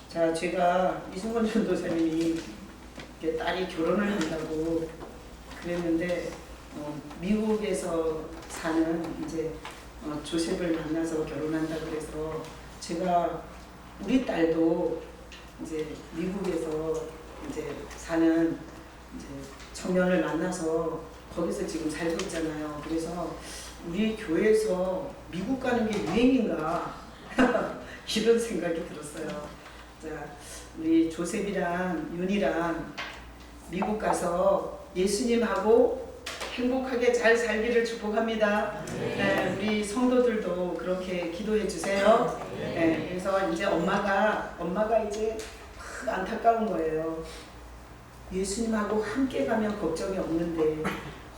자, 제가 이승원 전도사님이 딸이 결혼을 한다고 그랬는데 미국에서 사는 이제 조셉을 만나서 결혼한다 그래서 제가 우리 딸도 이제 미국에서 이제 사는 이제 청년을 만나서 거기서 지금 살고 있잖아요. 그래서 우리 교회에서 미국 가는 게 유행인가 이런 생각이 들었어요. 자, 우리 조셉이랑 윤이랑 미국 가서 예수님하고 행복하게 잘 살기를 축복합니다. 네, 우리 성도들도 그렇게 기도해 주세요. 네, 그래서 이제 엄마가 이제 안타까운 거예요. 예수님하고 함께 가면 걱정이 없는데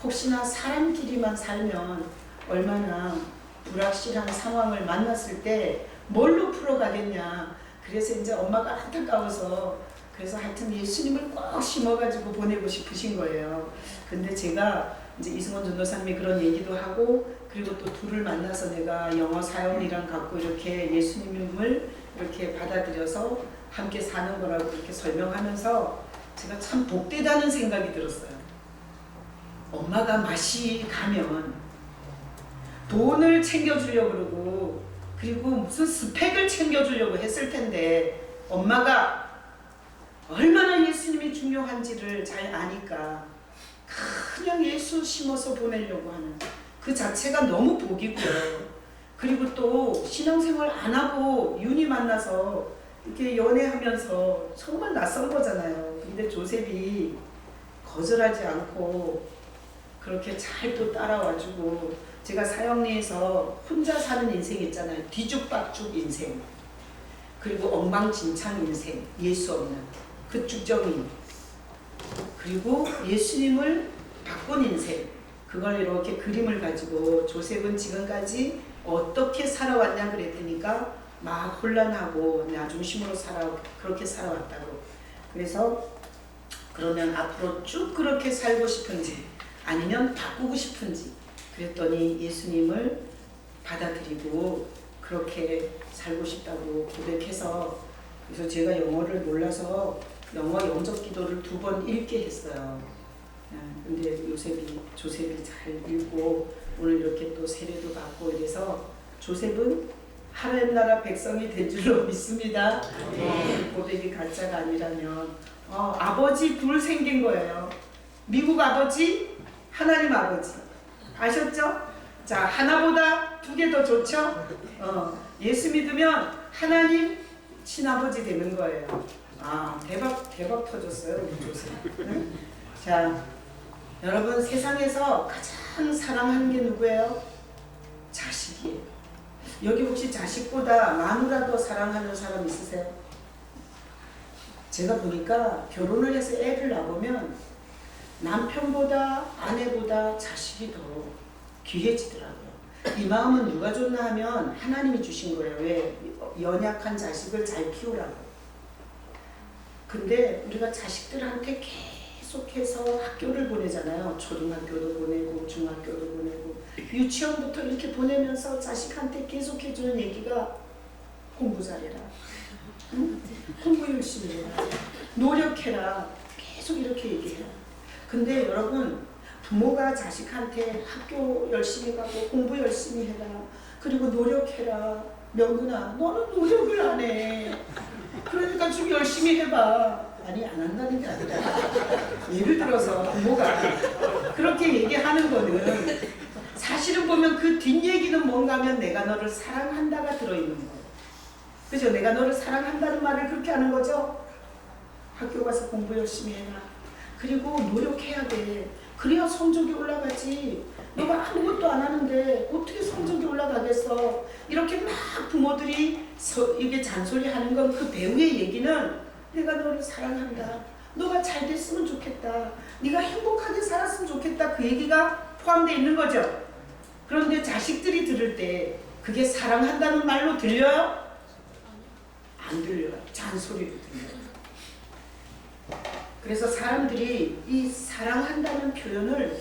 혹시나 사람끼리만 살면 얼마나 불확실한 상황을 만났을 때 뭘로 풀어가겠냐. 그래서 이제 엄마가 안타까워서 그래서 하여튼 예수님을 꼭 심어가지고 보내고 싶으신 거예요. 근데 제가 이제 이승원 전도사님이 그런 얘기도 하고 그리고 또 둘을 만나서 내가 영어 사역이랑 갖고 이렇게 예수님을 이렇게 받아들여서 함께 사는 거라고 이렇게 설명하면서 제가 참 복되다는 생각이 들었어요. 엄마가 맛이 가면 돈을 챙겨주려고 그러고 그리고 무슨 스펙을 챙겨주려고 했을 텐데 엄마가 얼마나 예수님이 중요한지를 잘 아니까 그냥 예수 심어서 보내려고 하는 그 자체가 너무 복이고요. 그리고 또 신앙생활 안 하고 윤희 만나서 이렇게 연애하면서 정말 낯선 거잖아요. 근데 조셉이 거절하지 않고 그렇게 잘 또 따라와주고 제가 사형리에서 혼자 사는 인생 있잖아요. 뒤죽박죽 인생 그리고 엉망진창 인생 예수 없는 그 쭉정이 그리고 예수님을 바꾼 인생 그걸 이렇게 그림을 가지고 조셉은 지금까지 어떻게 살아왔냐 그랬더니까 막 혼란하고 나 중심으로 그렇게 살아왔다고. 그래서 그러면 앞으로 쭉 그렇게 살고 싶은지 아니면 바꾸고 싶은지 그랬더니 예수님을 받아들이고 그렇게 살고 싶다고 고백해서 그래서 제가 영어를 몰라서 영어 영접 기도를 2번 읽게 했어요. 근데 조셉이 잘 읽고 오늘 이렇게 또 세례도 받고 이래서 조셉은 하나님 나라 백성이 된 줄로 믿습니다. 고백이 가짜가 아니라면 아버지 둘 생긴 거예요. 미국 아버지, 하나님 아버지. 아셨죠? 자, 하나보다 2개 더 좋죠? 예수 믿으면 하나님 친아버지 되는 거예요. 대박 터졌어요, 우리 조셉. 응? 자, 여러분 세상에서 가장 사랑하는 게 누구예요? 자식이에요. 여기 혹시 자식보다 마누라 더 사랑하는 사람 있으세요? 제가 보니까 결혼을 해서 애를 낳으면 남편보다 아내보다 자식이 더 귀해지더라고요. 이 마음은 누가 줬나 하면 하나님이 주신 거예요. 왜? 연약한 자식을 잘 키우라고. 근데 우리가 자식들한테 계속해서 학교를 보내잖아요. 초등학교도 보내고 중학교도 보내고 유치원부터 이렇게 보내면서 자식한테 계속 해주는 얘기가 공부 잘해라. 응? 공부 열심히 해라. 노력해라. 계속 이렇게 얘기해라. 근데 여러분 부모가 자식한테 학교 열심히 가고 공부 열심히 해라. 그리고 노력해라. 명근아 너는 노력을 안 해. 그러니까 좀 열심히 해봐. 아니 안 한다는 게 아니라 예를 들어서 부모가 그렇게 얘기하는 거는 사실은 보면 그 뒷얘기는 뭔가 하면 내가 너를 사랑한다가 들어있는 거예요. 그죠? 내가 너를 사랑한다는 말을 그렇게 하는 거죠. 학교 가서 공부 열심히 해라. 그리고 노력해야 돼. 그래야 성적이 올라가지. 너가 아무것도 안 하는데 어떻게 성적이 올라가겠어. 이렇게 막 부모들이 이게 잔소리하는 건 그 배우의 얘기는 내가 너를 사랑한다. 너가 잘 됐으면 좋겠다. 네가 행복하게 살았으면 좋겠다. 그 얘기가 포함되어 있는 거죠. 그런데 자식들이 들을 때 그게 사랑한다는 말로 들려요? 안 들려요. 잔소리로 들려요. 그래서 사람들이 이 사랑한다는 표현을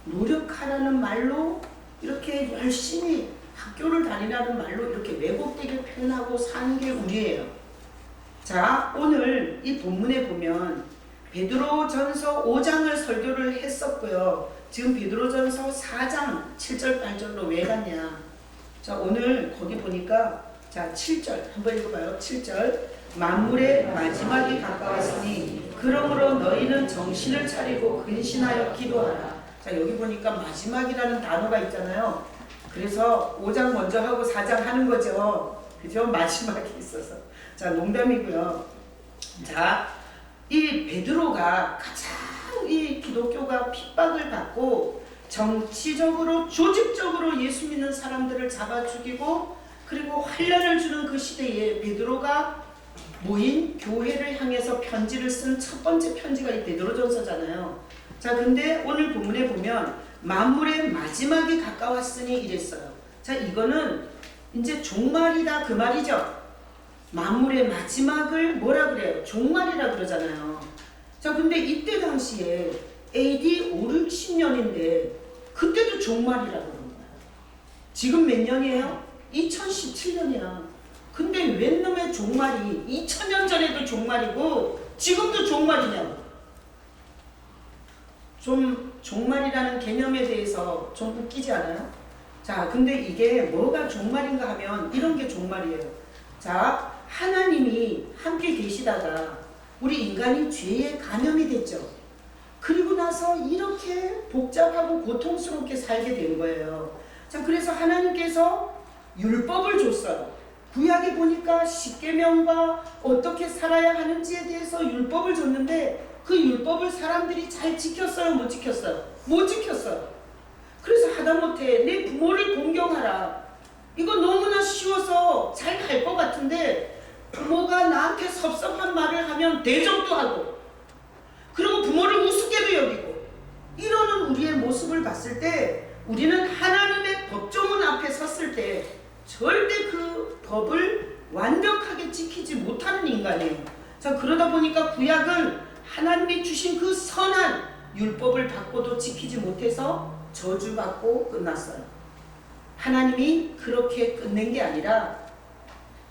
노력하라는 말로 이렇게 열심히 학교를 다니라는 말로 이렇게 왜곡되게 표현하고 사는 게 우리예요. 자, 오늘 이 본문에 보면 베드로전서 5장을 설교를 했었고요. 지금 베드로전서 4장 7절 8절로 왜 갔냐? 자, 오늘 거기 보니까 자, 7절 한번 읽어봐요. 7절 만물의 마지막이 가까웠으니 그러므로 너희는 정신을 차리고 근신하여 기도하라. 자, 여기 보니까 마지막이라는 단어가 있잖아요. 그래서 5장 먼저 하고 4장 하는 거죠. 그죠? 마지막이 있어서. 자, 농담이고요. 자, 이 베드로가 가장 이 기독교가 핍박을 받고 정치적으로 조직적으로 예수 믿는 사람들을 잡아 죽이고 그리고 환란을 주는 그 시대에 베드로가 모인 교회를 향해서 편지를 쓴 첫 번째 편지가 이 베드로전서잖아요. 자, 근데 오늘 본문에 보면 만물의 마지막이 가까웠으니 이랬어요. 자, 이거는 이제 종말이다 그 말이죠. 만물의 마지막을 뭐라 그래요? 종말이라 그러잖아요. 자, 근데 이때 당시에 AD 5, 60년인데 그때도 종말이라고 그러는 거예요. 지금 몇 년이에요? 2017년이야. 근데 웬 놈의 종말이 2000년 전에도 종말이고 지금도 종말이냐고. 좀 종말이라는 개념에 대해서 좀 웃기지 않아요? 자, 근데 이게 뭐가 종말인가 하면 이런 게 종말이에요. 자, 하나님이 함께 계시다가 우리 인간이 죄에 감염이 됐죠. 그리고 나서 이렇게 복잡하고 고통스럽게 살게 된 거예요. 자, 그래서 하나님께서 율법을 줬어요. 구약에 보니까 십계명과 어떻게 살아야 하는지에 대해서 율법을 줬는데 그 율법을 사람들이 잘 지켰어요? 못 지켰어요? 못 지켰어요. 그래서 하다못해 내 부모를 공경하라. 이거 너무나 쉬워서 잘 갈 것 같은데 부모가 나한테 섭섭한 말을 하면 대적도 하고 그리고 부모를 우습게도 여기고 이러는 우리의 모습을 봤을 때 우리는 하나님의 법조문 앞에 섰을 때 절대 그 법을 완벽하게 지키지 못하는 인간이에요. 자, 그러다 보니까 구약은 하나님이 주신 그 선한 율법을 받고도 지키지 못해서 저주받고 끝났어요. 하나님이 그렇게 끝낸 게 아니라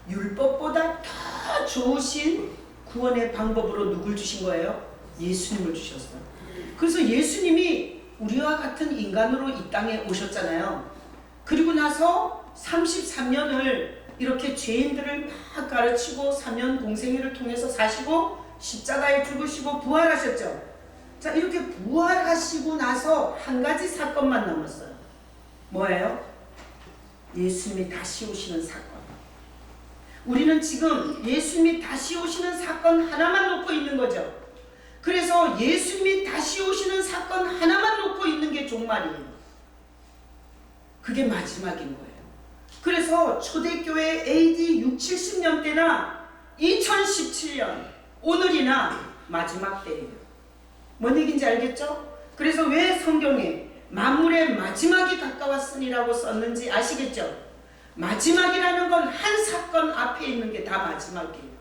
율법보다 더 좋으신 구원의 방법으로 누굴 주신 거예요? 예수님을 주셨어요. 그래서 예수님이 우리와 같은 인간으로 이 땅에 오셨잖아요. 그리고 나서 33년을 이렇게 죄인들을 막 가르치고 3년 공생애를 통해서 사시고 십자가에 죽으시고 부활하셨죠. 자, 이렇게 부활하시고 나서 한 가지 사건만 남았어요. 뭐예요? 예수님이 다시 오시는 사건. 우리는 지금 예수님이 다시 오시는 사건 하나만 놓고 있는 거죠. 그래서 예수님이 다시 오시는 사건 하나만 놓고 있는 게 종말이에요. 그게 마지막인 거예요. 그래서 초대교회 AD 6, 70년 때나 2017년 오늘이나 마지막 때예요. 뭔 얘기인지 알겠죠? 그래서 왜 성경에 만물의 마지막이 가까웠으니라고 썼는지 아시겠죠? 마지막이라는 건 한 사건 앞에 있는 게 다 마지막이에요.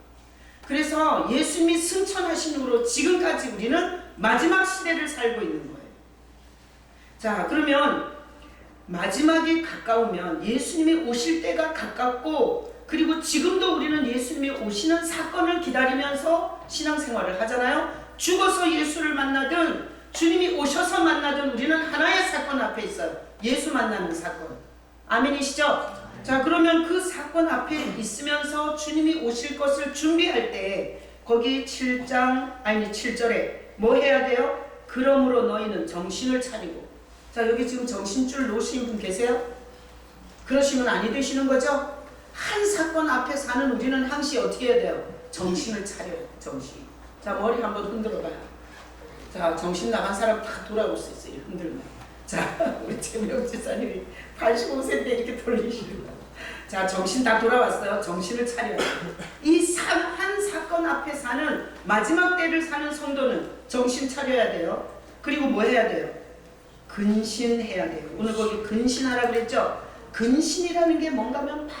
그래서 예수님이 승천하신 후로 지금까지 우리는 마지막 시대를 살고 있는 거예요. 자, 그러면 마지막이 가까우면 예수님이 오실 때가 가깝고 그리고 지금도 우리는 예수님이 오시는 사건을 기다리면서 신앙생활을 하잖아요. 죽어서 예수를 만나든 주님이 오셔서 만나든 우리는 하나의 사건 앞에 있어요. 예수 만나는 사건. 아멘이시죠? 자, 그러면 그 사건 앞에 있으면서 주님이 오실 것을 준비할 때 거기 7절에 뭐 해야 돼요? 그러므로 너희는 정신을 차리고. 자, 여기 지금 정신줄 놓으신 분 계세요? 그러시면 아니 되시는 거죠? 한 사건 앞에 사는 우리는 항시 어떻게 해야 돼요? 정신을 차려요. 정신. 자, 머리 한번 흔들어 봐요. 자, 정신 나간 사람 다 돌아올 수 있어요. 흔들면. 자, 우리 최명 지사님이 85세인데 이렇게 돌리시는 거예요. 자, 정신 다 돌아왔어요. 정신을 차려요. 이 한 사건 앞에 사는 마지막 때를 사는 성도는 정신 차려야 돼요. 그리고 뭐 해야 돼요? 근신해야 돼요. 오늘 거기 근신하라 그랬죠? 근신이라는 게 뭔가면 막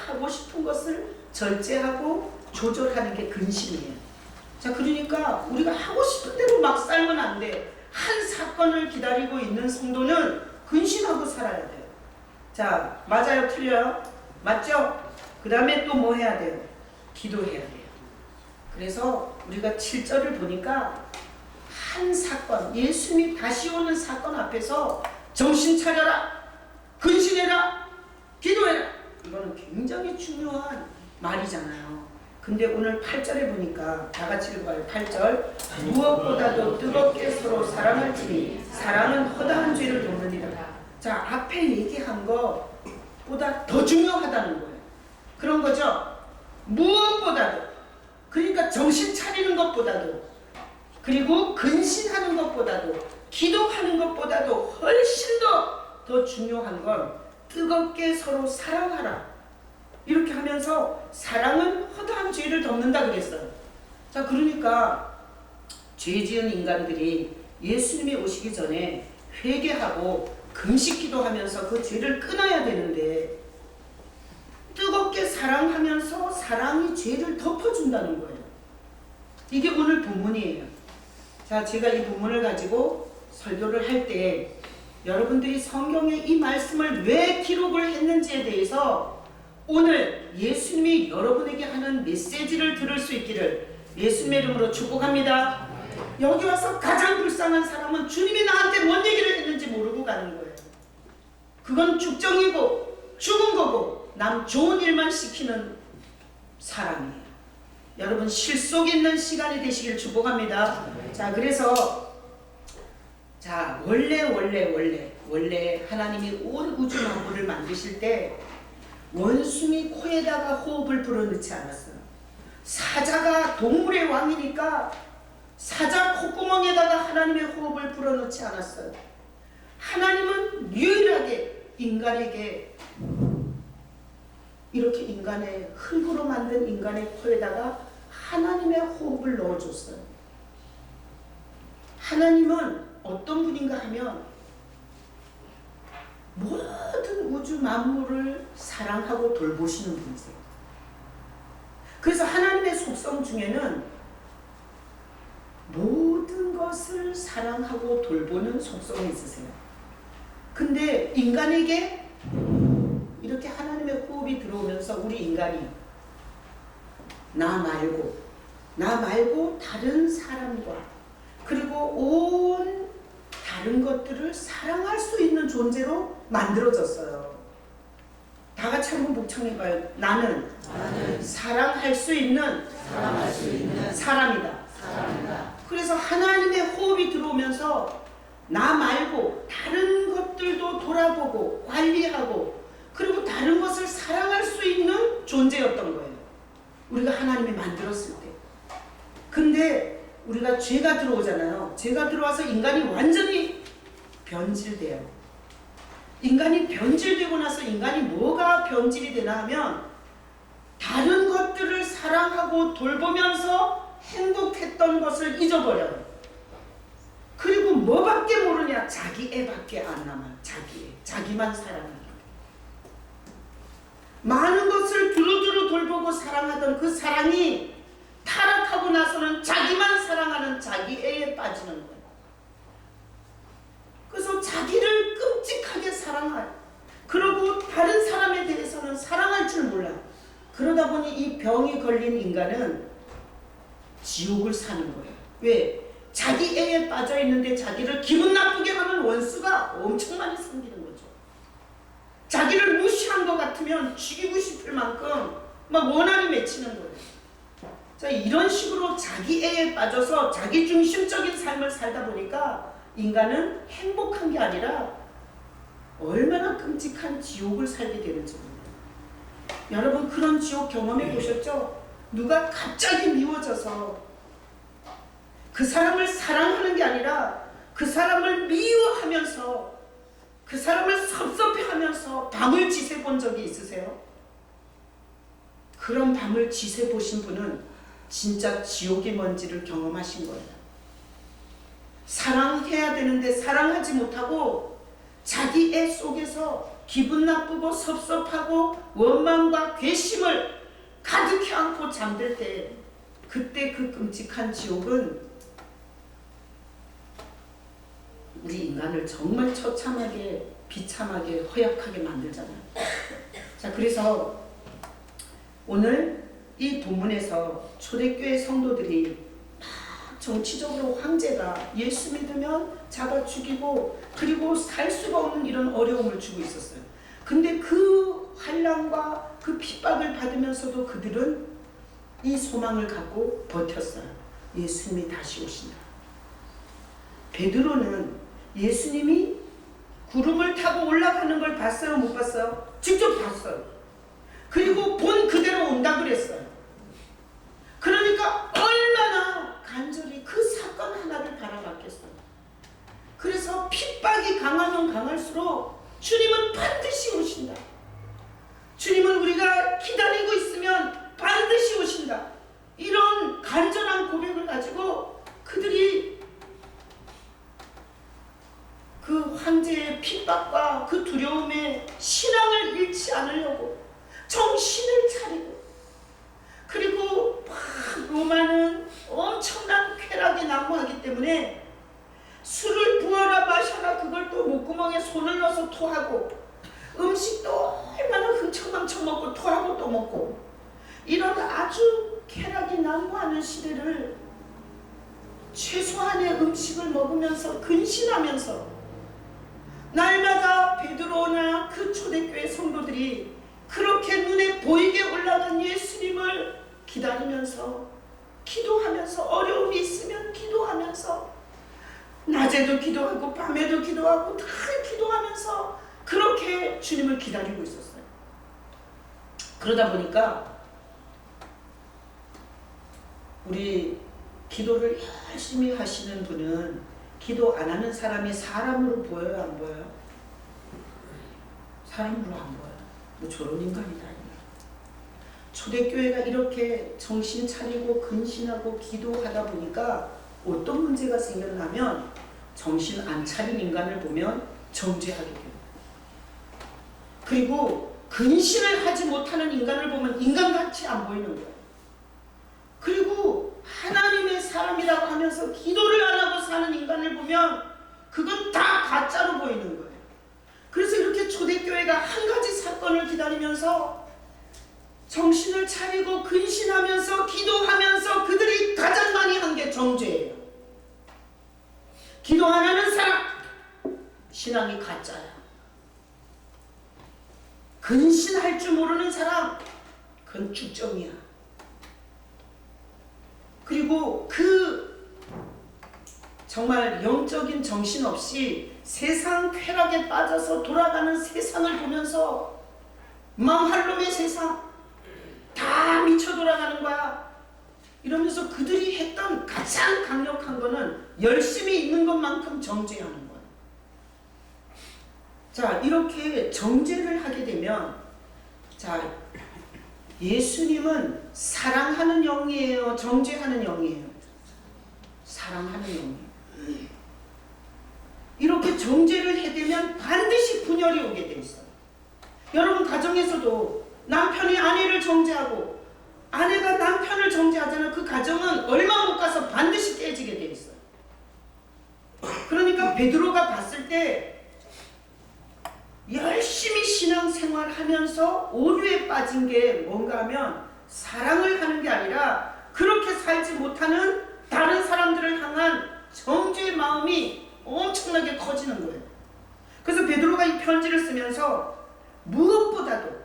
하고 싶은 것을 절제하고 조절하는 게 근신이에요. 자, 그러니까 우리가 하고 싶은 대로 막 살면 안 돼. 한 사건을 기다리고 있는 성도는 근신하고 살아야 돼요. 자, 맞아요? 틀려요? 맞죠? 그 다음에 또 뭐 해야 돼요? 기도해야 돼요. 그래서 우리가 7절을 보니까 한 사건, 예수님이 다시 오는 사건 앞에서 정신 차려라, 근신해라, 기도해라. 이거는 굉장히 중요한 말이잖아요. 근데 오늘 8절에 보니까 다 같이 읽어요. 8절. 무엇보다도 뜨겁게 서로 사랑할지니 사랑은 허다한 죄를 덮느니라. 자, 앞에 얘기한 것보다 더 중요하다는 거예요. 그런 거죠. 무엇보다도, 그러니까 정신 차리는 것보다도, 그리고 근신하는 것보다도, 기도하는 것보다도 훨씬 더 중요한 건 뜨겁게 서로 사랑하라. 이렇게 하면서 사랑은 허다한 죄를 덮는다 그랬어요. 자, 그러니까 죄 지은 인간들이 예수님이 오시기 전에 회개하고 금식 기도하면서 그 죄를 끊어야 되는데, 뜨겁게 사랑하면서 사랑이 죄를 덮어준다는 거예요. 이게 오늘 본문이에요. 자, 제가 이 본문을 가지고 설교를 할 때 여러분들이 성경에 이 말씀을 왜 기록을 했는지에 대해서 오늘 예수님이 여러분에게 하는 메시지를 들을 수 있기를 예수님의 이름으로 축복합니다. 여기 와서 가장 불쌍한 사람은 주님이 나한테 뭔 얘기를 했는지 모르고 가는 거예요. 그건 죽정이고 죽은 거고 남 좋은 일만 시키는 사람이에요. 여러분 실속 있는 시간이 되시길 축복합니다. 자, 그래서 자, 원래 하나님이 온 우주 만물을 만드실 때 원숭이 코에다가 호흡을 불어넣지 않았어요. 사자가 동물의 왕이니까 사자 콧구멍에다가 하나님의 호흡을 불어넣지 않았어요. 하나님은 유일하게 인간에게 이렇게 인간의 흙으로 만든 인간의 코에다가 하나님의 호흡을 넣어줬어요. 하나님은 어떤 분인가 하면 모든 우주 만물을 사랑하고 돌보시는 분이세요. 그래서 하나님의 속성 중에는 모든 것을 사랑하고 돌보는 속성이 있으세요. 근데 인간에게 이렇게 하나님의 호흡이 들어오면서 우리 인간이 나 말고 다른 사람과 그리고 온 다른 것들을 사랑할 수 있는 존재로 만들어졌어요. 다 같이 한번 묵상해봐요. 나는 사랑할 수 있는 사람이다. 그래서 하나님의 호흡이 들어오면서 나 말고 다른 것들도 돌아보고 관리하고 그리고 다른 것을 사랑할 수 있는 존재였던 거예요. 우리가 하나님이 만들었을 때. 근데 우리가 죄가 들어오잖아요. 죄가 들어와서 인간이 완전히 변질돼요. 인간이 변질되고 나서 인간이 뭐가 변질이 되나 하면 다른 것들을 사랑하고 돌보면서 행복했던 것을 잊어버려요. 그리고 뭐밖에 모르냐? 자기 애밖에 안 남아요. 자기만 사랑하는. 많은 것을 두루두루 돌보고 사랑하던 그 사랑이 타락하고 나서는 자기만 사랑하는 자기 애에 빠지는 거예요. 그래서 자기를 끔찍하게 사랑해요. 그리고 다른 사람에 대해서는 사랑할 줄 몰라요. 그러다 보니 이 병이 걸린 인간은 지옥을 사는 거예요. 왜? 자기 애에 빠져 있는데 자기를 기분 나쁘게 하는 원수가 엄청 많이 생기는 거죠. 자기를 무시한 것 같으면 죽이고 싶을 만큼 막 원한이 맺히는 거예요. 자, 이런 식으로 자기 애에 빠져서 자기 중심적인 삶을 살다 보니까 인간은 행복한 게 아니라 얼마나 끔찍한 지옥을 살게 되는지 모릅니다. 여러분 그런 지옥 경험해 보셨죠? 누가 갑자기 미워져서 그 사람을 사랑하는 게 아니라 그 사람을 미워하면서 그 사람을 섭섭해하면서 밤을 지새 본 적이 있으세요? 그런 밤을 지새 보신 분은 진짜 지옥이 뭔지를 경험하신 거예요. 사랑해야 되는데 사랑하지 못하고 자기 애 속에서 기분 나쁘고 섭섭하고 원망과 괘씸을 가득히 안고 잠들 때 그때 그 끔찍한 지옥은 우리 인간을 정말 처참하게 비참하게 허약하게 만들잖아요. 자, 그래서 오늘 이 본문에서 초대교회 성도들이 정치적으로 황제가 예수 믿으면 잡아 죽이고 그리고 살 수가 없는 이런 어려움을 주고 있었어요. 근데 그 환난과 그 핍박을 받으면서도 그들은 이 소망을 갖고 버텼어요. 예수님이 다시 오신다. 베드로는 예수님이 구름을 타고 올라가는 걸 봤어요? 못 봤어요? 직접 봤어요. 그리고 본 그대로 온다 그랬어요. 그러니까 얼마나 간절히 그 사건 하나를 바라봤겠어요. 그래서 핍박이 강하면 강할수록 주님은 반드시 오신다. 주님은 우리가 기다리고 있으면 반드시 오신다. 이런 간절한 고백을 가지고 그들이 그 황제의 핍박과 그 두려움에 신앙을 잃지 않으려고 정신을 차리고, 그리고 막 로마는 엄청난 쾌락에 난무하기 때문에 술을 부어라 마셔라 그걸 또 목구멍에 손을 넣어서 토하고, 음식도 얼마나 흥청망청 먹고 토하고 또 먹고, 이런 아주 쾌락이 난무하는 시대를 최소한의 음식을 먹으면서 근신하면서 날마다 베드로나 그 초대교회 성도들이 그렇게 눈에 보이게 올라간 예수님을 기다리면서, 기도하면서, 어려움이 있으면 기도하면서, 낮에도 기도하고 밤에도 기도하고 다 기도하면서 그렇게 주님을 기다리고 있었어요. 그러다 보니까 우리 기도를 열심히 하시는 분은 기도 안 하는 사람이 사람으로 보여요, 안 보여요? 사람으로 안 보여요. 뭐 저런 인간이다. 초대교회가 이렇게 정신 차리고 근신하고 기도하다 보니까 어떤 문제가 생겼냐면, 정신 안 차린 인간을 보면 정죄하게 돼요. 그리고 근신을 하지 못하는 인간을 보면 인간같이 안 보이는 거예요. 그리고 하나님의 사람이라고 하면서 기도를 안 하고 사는 인간을 보면 그건 다 가짜로 보이는 거예요. 그래서 이렇게 초대교회가 한 가지 사건을 기다리면서 정신을 차리고 근신하면서 기도하면서 그들이 가장 많이 한 게 정죄예요. 기도 안 하는 사람, 신앙이 가짜야. 근신할 줄 모르는 사람, 그건 축정이야. 그리고 그 정말 영적인 정신 없이 세상 쾌락에 빠져서 돌아가는 세상을 보면서 망할 놈의 세상, 다 미쳐 돌아가는 거야 이러면서 그들이 했던 가장 강력한 거는 열심히 있는 것만큼 정죄하는 거야. 자, 이렇게 정죄를 하게 되면, 자, 예수님은 사랑하는 영이에요, 정죄하는 영이에요? 사랑하는 영이에요. 이렇게 정죄를 해대면 반드시 분열이 오게 돼 있어요. 여러분 가정에서도 남편이 아내를 정죄하고 아내가 남편을 정죄하잖아요. 그 가정은 얼마 못 가서 반드시 깨지게 돼 있어요. 그러니까 베드로가 봤을 때 열심히 신앙생활 하면서 오류에 빠진 게 뭔가 하면 사랑을 하는 게 아니라 그렇게 살지 못하는 다른 사람들을 향한 정죄의 마음이 엄청나게 커지는 거예요. 그래서 베드로가 이 편지를 쓰면서 무엇보다도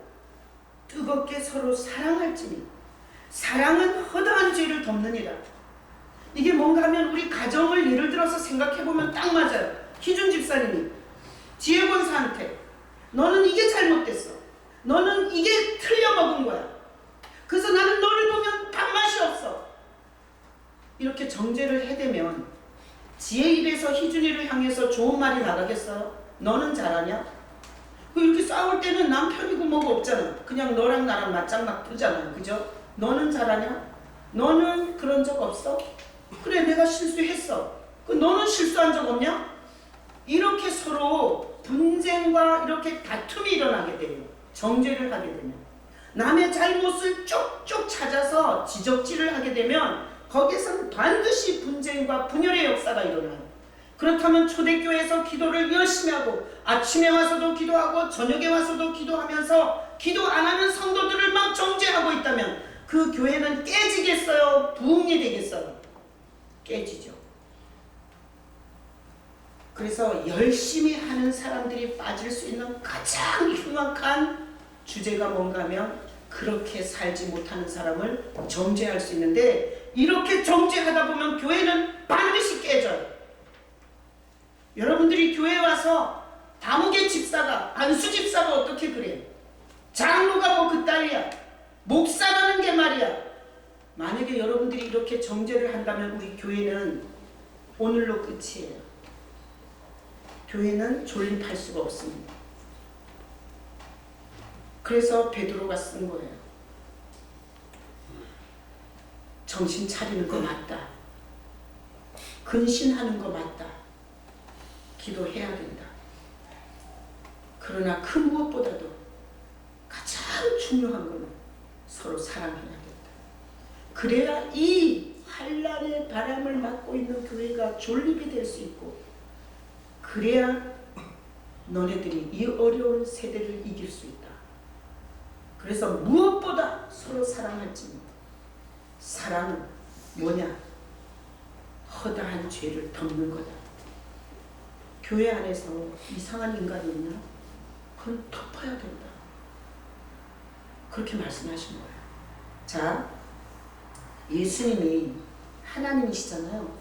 뜨겁게 서로 사랑할지니 사랑은 허다한 죄를 덮느니라. 이게 뭔가 하면 우리 가정을 예를 들어서 생각해보면 딱 맞아요. 희준 집사님이 지혜 권사한테 너는 이게 잘못됐어, 너는 이게 틀려먹은 거야, 그래서 나는 너를 보면 밥맛이 없어, 이렇게 정죄를 해대면 지혜 입에서 희준이를 향해서 좋은 말이 나가겠어요? 너는 잘하냐? 이렇게 싸울 때는 남편이고 뭐가 없잖아. 그냥 너랑 나랑 맞짱 막 뜨잖아요. 그죠? 너는 잘하냐? 너는 그런 적 없어? 그래, 내가 실수했어. 너는 실수한 적 없냐? 이렇게 서로 분쟁과 이렇게 다툼이 일어나게 돼요. 정죄를 하게 되면. 남의 잘못을 쪽쪽 찾아서 지적질을 하게 되면 거기에서는 반드시 분쟁과 분열의 역사가 일어나요. 그렇다면 초대교회에서 기도를 열심히 하고 아침에 와서도 기도하고 저녁에 와서도 기도하면서 기도 안 하는 성도들을 막 정죄하고 있다면 그 교회는 깨지겠어요? 부흥이 되겠어요? 깨지죠. 그래서 열심히 하는 사람들이 빠질 수 있는 가장 흉악한 주제가 뭔가 하면 그렇게 살지 못하는 사람을 정죄할 수 있는데, 이렇게 정죄하다 보면 교회는 반드시 깨져요. 여러분들이 교회에 와서 다목의 집사가, 안수 집사가 어떻게 그래요? 장로가 뭐 그따위야, 목사라는 게 말이야. 만약에 여러분들이 이렇게 정죄를 한다면 우리 교회는 오늘로 끝이에요. 교회는 존립할 수가 없습니다. 그래서 베드로가 쓴 거예요. 정신 차리는 거 맞다. 근신하는 거 맞다. 기도해야 된다. 그러나 그 무엇보다도 가장 중요한 것은 서로 사랑해야겠다. 그래야 이 환란의 바람을 맞고 있는 교회가 존립이 될 수 있고, 그래야 너네들이 이 어려운 세대를 이길 수 있다. 그래서 무엇보다 서로 사랑할지니, 사랑은 뭐냐? 허다한 죄를 덮는 거다. 교회 안에서 이상한 인간이 있나? 그건 덮어야 된다. 그렇게 말씀하신 거예요. 자, 예수님이 하나님이시잖아요.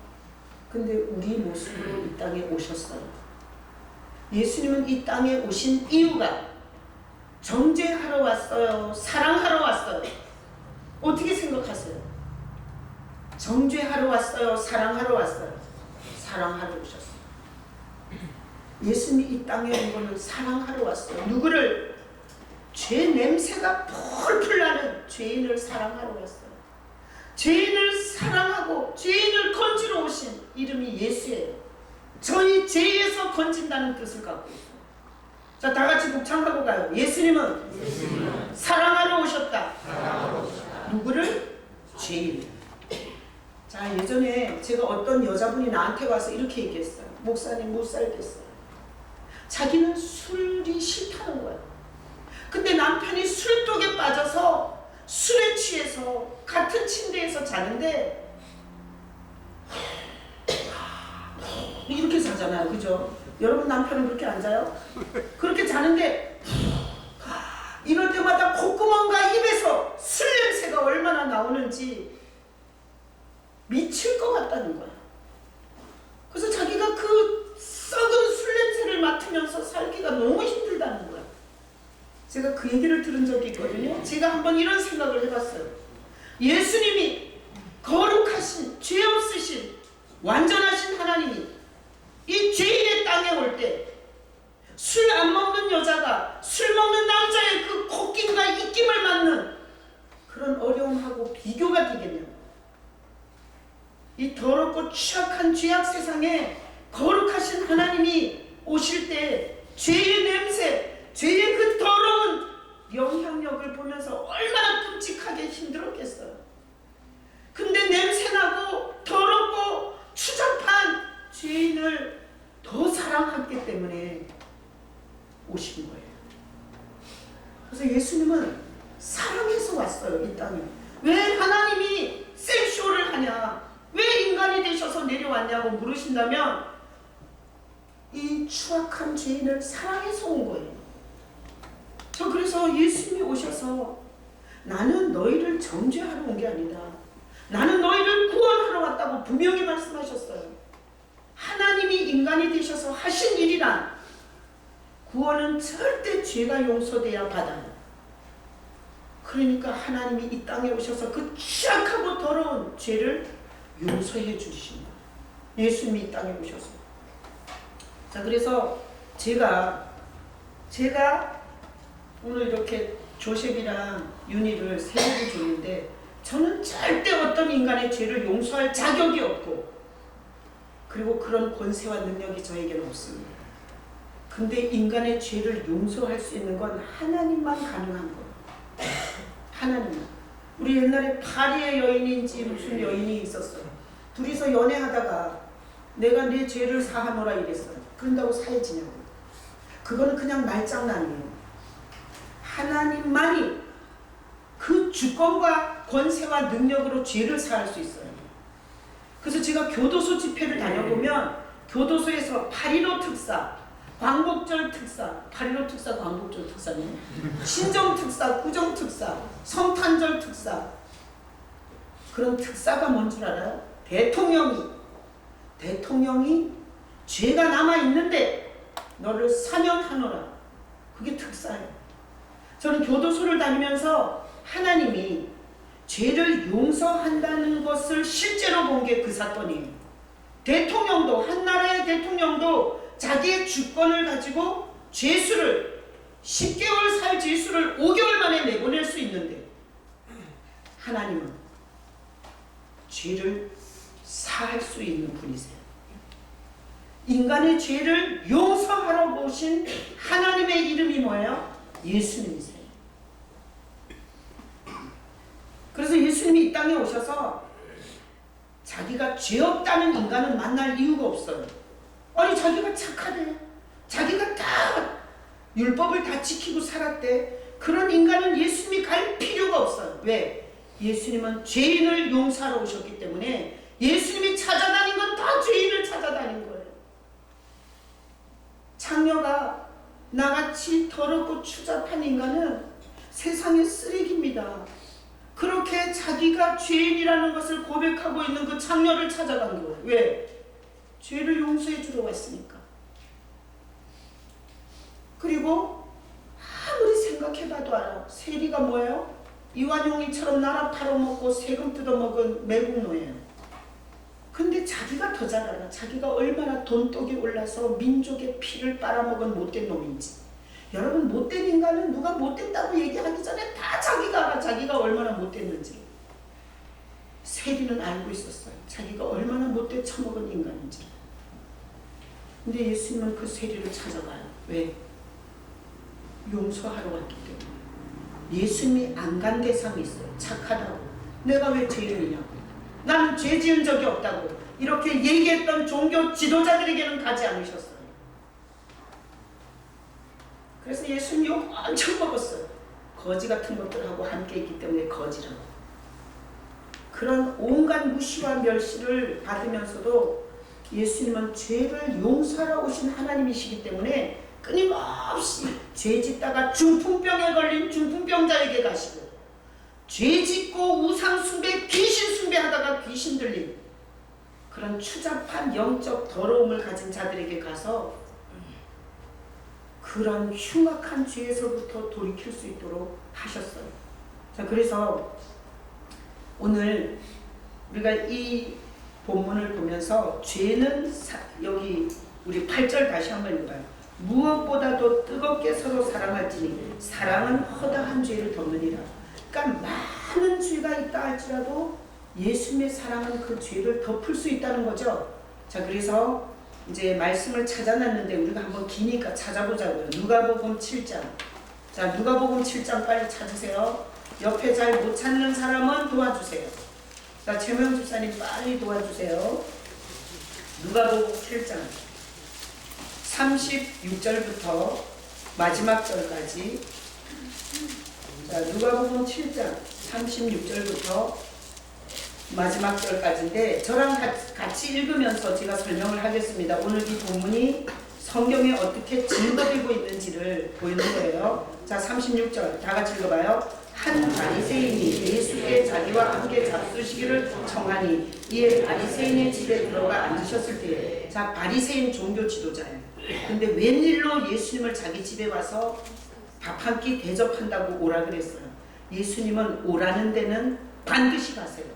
근데 우리 모습으로 이 땅에 오셨어요. 예수님은 이 땅에 오신 이유가 정죄하러 왔어요? 사랑하러 왔어요? 어떻게 생각하세요? 정죄하러 왔어요? 사랑하러 왔어요? 사랑하러 오셨어요. 예수님이 이 땅에 온 거는 사랑하러 왔어요. 누구를? 죄 냄새가 펄펄 나는 죄인을 사랑하러 왔어요. 죄인을 사랑하고 죄인을 건지러 오신 이름이 예수예요. 저희 죄에서 건진다는 뜻을 갖고 있어요. 자, 다 같이 복창하고 가요. 예수님은 사랑하러 오셨다. 누구를? 죄인. 자, 예전에 제가 어떤 여자분이 나한테 와서 이렇게 얘기했어요. 목사님, 못 살겠어요. 자기는 술이 싫다는 거예요. 근데 남편이 술독에 빠져서 술에 취해서 같은 침대에서 자는데 이렇게 자잖아요. 그죠? 여러분 남편은 그렇게 안 자요? 그렇게 자는데 이럴 때마다 콧구멍과 입에서 술 냄새가 얼마나 나오는지 미칠 것 같다는 거야. 그래서 자기가 그 썩은 술 냄새를 맡으면서 살기가 너무 힘들다는 거야. 제가 그 얘기를 들은 적이 있거든요. 제가 한번 이런 생각을 해봤어요. 예수님이 거룩하신, 죄 없으신, 완전하신 하나님이 이 죄인의 땅에 올 때 술 안 먹는 여자가 술 먹는 남자의 그 콧김과 입김을 맞는 그런 어려움하고 비교가 되겠냐고. 이 더럽고 취약한 죄악 세상에 거룩하신 하나님이 오실 때 죄의 냄새, 죄의 그 더러운 영향력을 보면서 얼마나 끔찍하게 힘들었겠어요. 근데 냄새나고 더럽고 추잡한 죄인을 더 사랑했기 때문에 오신 거예요. 그래서 예수님은 사랑해서 왔어요, 이 땅에. 왜 하나님이 생쇼를 하냐, 왜 인간이 되셔서 내려왔냐고 물으신다면 이 추악한 죄인을 사랑해서 온 거예요. 저 그래서 예수님이 오셔서 나는 너희를 정죄하러 온 게 아니다. 나는 너희를 구원하러 왔다고 분명히 말씀하셨어요. 하나님이 인간이 되셔서 하신 일이란 구원은 절대 죄가 용서돼야 받아요. 그러니까 하나님이 이 땅에 오셔서 그 취약하고 더러운 죄를 용서해 주십니다. 예수님이 이 땅에 오셔서. 자, 그래서 제가 오늘 이렇게 조셉이랑 윤희를 세례를 줬는데 저는 절대 어떤 인간의 죄를 용서할 자격이 없고, 그리고 그런 권세와 능력이 저에게는 없습니다. 근데 인간의 죄를 용서할 수 있는 건 하나님만 가능한 거예요. 하나님만. 우리 옛날에 파리의 여인인지 무슨 여인이 있었어요. 둘이서 연애하다가 내가 내 죄를 사하노라 이랬어요. 그런다고 사해지냐고. 그거는 그냥 말장난이에요. 하나님만이 그 주권과 권세와 능력으로 죄를 사할 수 있어요. 그래서 제가 교도소 집회를 다녀보면 교도소에서 8.15 특사, 광복절 특사, 8.15 특사, 광복절 특사네, 신정 특사, 구정 특사, 성탄절 특사, 그런 특사가 뭔 줄 알아요? 대통령이 죄가 남아있는데 너를 사면하노라. 그게 특사예요. 저는 교도소를 다니면서 하나님이 죄를 용서한다는 것을 실제로 본 게 그 사건이에요. 대통령도, 한 나라의 대통령도 자기의 주권을 가지고 죄수를 10개월 살 죄수를 5개월 만에 내보낼 수 있는데 하나님은 죄를 사할 수 있는 분이세요. 인간의 죄를 용서하러 오신 하나님의 이름이 뭐예요? 예수님이세요. 그래서 예수님이 이 땅에 오셔서 자기가 죄 없다는 인간은 만날 이유가 없어요. 아니 자기가 착하대, 자기가 다 율법을 다 지키고 살았대. 그런 인간은 예수님이 갈 필요가 없어요. 왜? 예수님은 죄인을 용서하러 오셨기 때문에 예수님이 찾아다닌 건 다 죄인을 찾아다닌 거예요. 장녀가 나같이 더럽고 추잡한 인간은 세상의 쓰레기입니다. 그렇게 자기가 죄인이라는 것을 고백하고 있는 그 장녀를 찾아간 거예요. 왜? 죄를 용서해 주러 왔으니까. 그리고 아무리 생각해봐도 알아. 세리가 뭐예요? 이완용이처럼 나라 팔아먹고 세금 뜯어먹은 매국노예요. 근데 자기가 더 잘 알아. 자기가 얼마나 돈독이 올라서 민족의 피를 빨아먹은 못된 놈인지. 여러분, 못된 인간은 누가 못됐다고 얘기하기 전에 다 자기가 알아. 자기가 얼마나 못됐는지. 세리는 알고 있었어요. 자기가 얼마나 못돼 처먹은 인간인지. 근데 예수님은 그 세리를 찾아가요. 왜? 용서하러 왔기 때문에. 예수님이 안 간 대상이 있어요. 착하다고. 내가 왜 죄인이냐고. 나는 죄 지은 적이 없다고. 이렇게 얘기했던 종교 지도자들에게는 가지 않으셨어요. 그래서 예수님 욕 엄청 먹었어요. 거지 같은 것들하고 함께 있기 때문에 거지라고. 그런 온갖 무시와 멸시를 받으면서도 예수님은 죄를 용서하러 오신 하나님이시기 때문에 끊임없이 죄 짓다가 중풍병에 걸린 중풍병자에게 가시고, 죄 짓고 우상 숭배, 귀신 숭배하다가 귀신 들린 그런 추잡한 영적 더러움을 가진 자들에게 가서 그런 흉악한 죄에서부터 돌이킬 수 있도록 하셨어요. 자, 그래서 오늘 우리가 이 본문을 보면서 죄는 여기 우리 8절 다시 한번 읽어봐요. 무엇보다도 뜨겁게 서로 사랑할지니 사랑은 허다한 죄를 덮느니라. 그러니까 많은 죄가 있다 할지라도 예수님의 사랑은 그 죄를 덮을 수 있다는 거죠. 자, 그래서 이제 말씀을 찾아놨는데 우리가 한번 기니까 찾아보자고요. 누가복음 7장. 자, 누가복음 7장 빨리 찾으세요. 옆에 잘 못 찾는 사람은 도와주세요. 자, 최명 집사님 빨리 도와주세요. 누가복음 7장 36절부터 마지막 절까지. 자, 누가복음 7장 36절부터 마지막 절까지인데 저랑 같이 읽으면서 제가 설명을 하겠습니다. 오늘 이 본문이 성경에 어떻게 증거되고 있는지를 보이는 거예요. 자, 36절 다 같이 읽어봐요. 한 바리새인이 예수께 자기와 함께 잡수시기를 청하니 이에 바리새인의 집에 들어가 앉으셨을 때에, 자, 바리새인 종교 지도자예요. 근데 웬일로 예수님을 자기 집에 와서 밥 한 끼 대접한다고 오라 그랬어요. 예수님은 오라는 데는 반드시 가세요.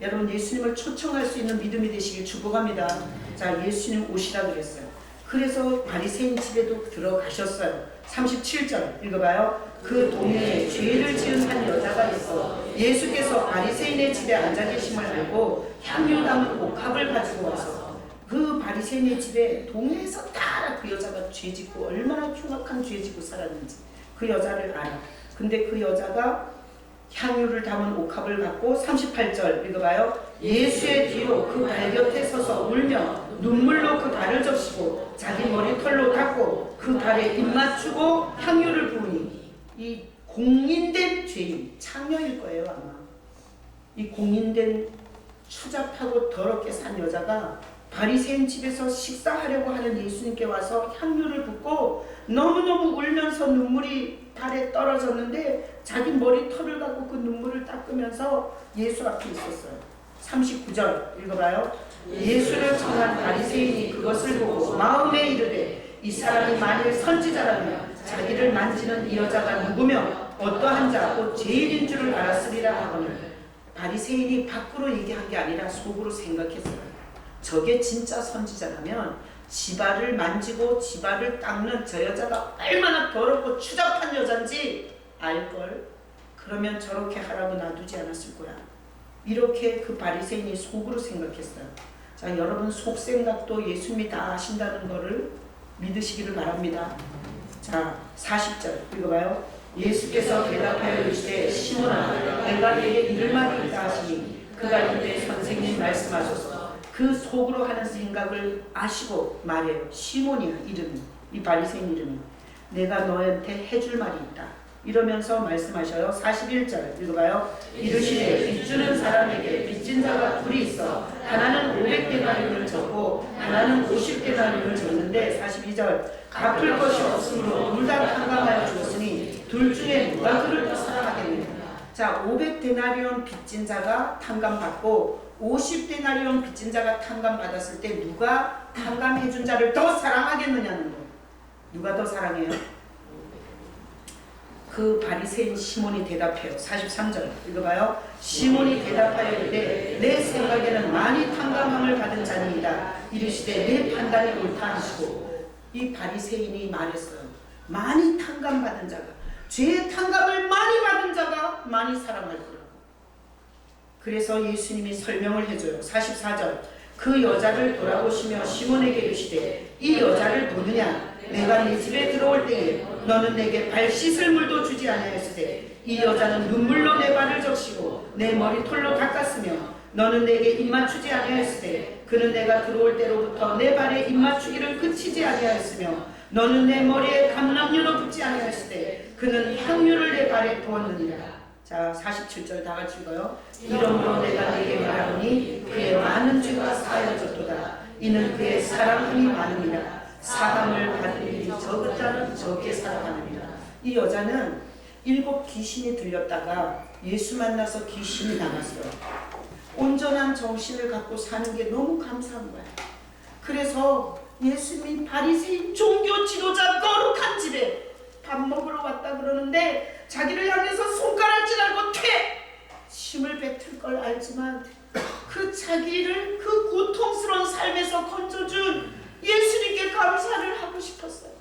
여러분, 예수님을 초청할 수 있는 믿음이 되시길 축복합니다. 자, 예수님 오시라 그랬어요. 그래서 바리새인 집에도 들어가셨어요. 37절 읽어봐요. 그 동네에 죄를 지은 한 여자가 있어 예수께서 바리새인의 집에 앉아 계심을 알고 향유 담은 옥합을 가지고 와서, 그 바리새인의 집에 동네에서 다 알아. 그 여자가 죄 짓고 얼마나 흉악한 죄 짓고 살았는지 그 여자를 알아. 근데 그 여자가 향유를 담은 옥합을 갖고 38절 읽어봐요. 예수의 뒤로 그 발 곁에 서서 울며 눈물로 그 발을 적시고 자기 머리털로 닦고 그 발에 입 맞추고 향유를 부으니, 이 공인된 죄인, 창녀일 거예요 아마. 이 공인된 추잡하고 더럽게 산 여자가 바리새인 집에서 식사하려고 하는 예수님께 와서 향유를 붓고 너무너무 울면서 눈물이 발에 떨어졌는데 자기 머리털을 갖고 그 눈물을 닦으면서 예수 앞에 있었어요. 39절 읽어봐요. 예수를 청한 바리새인이 그것을 보고 마음에 이르되 이 사람이 만일 선지자라면 자기를 만지는 이 여자가 누구며 어떠한 자 곧 죄인인 줄을 알았으리라 하거늘. 바리새인이 밖으로 얘기한 게 아니라 속으로 생각했어요. 저게 진짜 선지자라면 지발을 만지고 지발을 닦는 저 여자가 얼마나 더럽고 추잡한 여잔지 알걸. 그러면 저렇게 하라고 놔두지 않았을 거야. 이렇게 그 바리새인이 속으로 생각했어요. 자, 여러분 속생각도 예수님이 다 아신다는 거를 믿으시기를 바랍니다. 자, 40절 읽어봐요. 예수께서 대답하여 이르시되 시몬아 내가 네게 이를 말이 있다 하시니 그가 이르되 선생님 말씀하소서. 그 속으로 하는 생각을 아시고 말해요. 시몬이야 이름이. 이 바리새인 이름이. 내가 너한테 해줄 말이 있다. 이러면서 말씀하셔요. 41절 읽어봐요. 이르시되 빚주는 사람에게 빚진 자가 둘이 있어 하나는 500데나리온을 줬고 하나는 50데나리온을 줬는데 42절 갚을 것이 없으므로 둘 다 탕감하여 주었으니 둘 중에 누가 그를 더 사랑하겠느냐. 자, 500데나리온 빚진 자가 탕감받고 50데나리온 빚진 자가 탕감받았을 때 누가 탕감해준 자를 더 사랑하겠느냐는 거예요. 누가 더 사랑해요? 그 바리새인 시몬이 대답해요. 43절 읽어봐요. 시몬이 대답하여 이르되 내 생각에는 많이 탕감함을 받은 자니이다. 이르시되 내 판단이 옳다 하시고. 이 바리새인이 말했어요. 많이 탕감받은 자가, 죄의 탕감을 많이 받은 자가 많이 사랑할 거라고. 그래서 예수님이 설명을 해줘요. 44절 그 여자를 돌아보시며 시몬에게 이르시되 이 여자를 보느냐. 내가 네 집에 들어올 때에 너는 내게 발 씻을 물도 주지 아니하였으되 이 여자는 눈물로 내 발을 적시고 내 머리털로 닦았으며 너는 내게 입 맞추지 아니하였으되 그는 내가 들어올 때로부터 내 발에 입 맞추기를 그치지 아니하였으며 너는 내 머리에 감람유로 붓지 아니하였으되 그는 향유를 내 발에 부었느니라. 자, 47절 다 같이 읽어요. 이러므로 내가 네게 말하노니 그의 많은 죄가 사하여졌도다. 이는 그의 사랑함이 많으니라. 사랑을 받은 일이 적은 자는 적게 사랑하느니라. 이 여자는 7 귀신이 들렸다가 예수 만나서 귀신이 나갔어요. 온전한 정신을 갖고 사는 게 너무 감사한 거야. 그래서 예수님이 바리새인 종교 지도자 거룩한 집에 밥 먹으러 왔다 그러는데 자기를 향해서 손가락질하고 힘을 뱉을 걸 알지만 그 자기를 그 고통스러운 삶에서 건져준 예수님께 감사를 하고 싶었어요.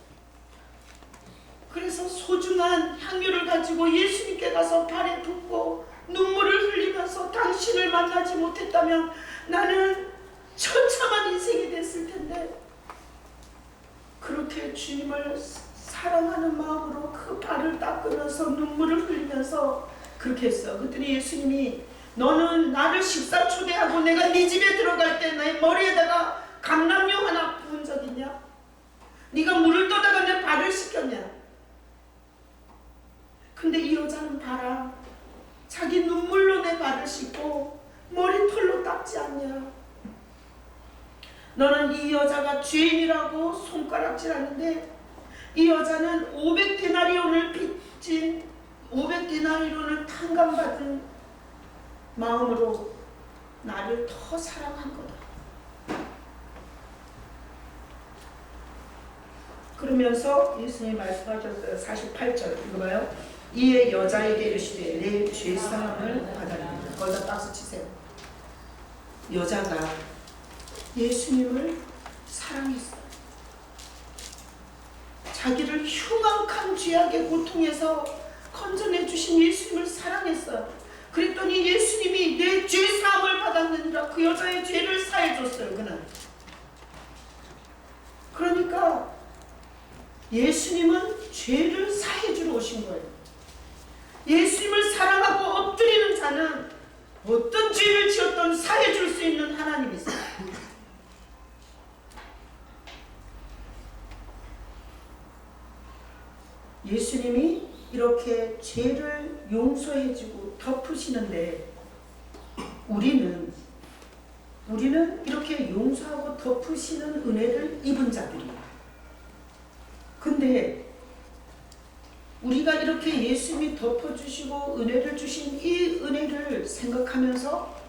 그래서 소중한 향유를 가지고 예수님께 가서 발에 붓고 눈물을 흘리면서 당신을 만나지 못했다면 나는 처참한 인생이 됐을 텐데 그렇게 주님을 사랑하는 마음으로 그 발을 닦으면서 눈물을 흘리면서 그렇게 했어. 그랬더니 예수님이 너는 나를 식사 초대하고 내가 네 집에 들어갈 때 내 머리에다가 감람유 하나 부은 적 있냐? 네가 물을 떠다가 내 발을 씻겼냐? 근데 이 여자는 봐라. 자기 눈물로 내 발을 씻고 머리털로 닦지 않냐? 너는 이 여자가 죄인이라고 손가락질하는데 이 여자는 500데나리온을 빚진 500데나리온을 탕감받은 마음으로 나를 더 사랑한 거다. 그러면서 예수님이 말씀하셨어요. 48절 읽어봐요. 이에 여자에게 이르시되 내 죄사함을 받아들이라. 거기다 박수 치세요. 여자가 예수님을 사랑했어요. 자기를 흉악한 죄악의 고통에서 건져내 주신 예수님을 사랑했어요. 그랬더니 예수님이 내 죄사함을 받았느니라. 그 여자의 죄를 사해줬어요. 그날. 그러니까 예수님은 죄를 사해주러 오신 거예요. 예수님을 사랑하고 엎드리는 자는 어떤 죄를 지었던 사해줄 수 있는 하나님이세요. 예수님이 이렇게 죄를 용서해주고 덮으시는데 우리는 이렇게 용서하고 덮으시는 은혜를 입은 자들이에요. 근데 우리가 이렇게 예수님이 덮어주시고 은혜를 주신 이 은혜를 생각하면서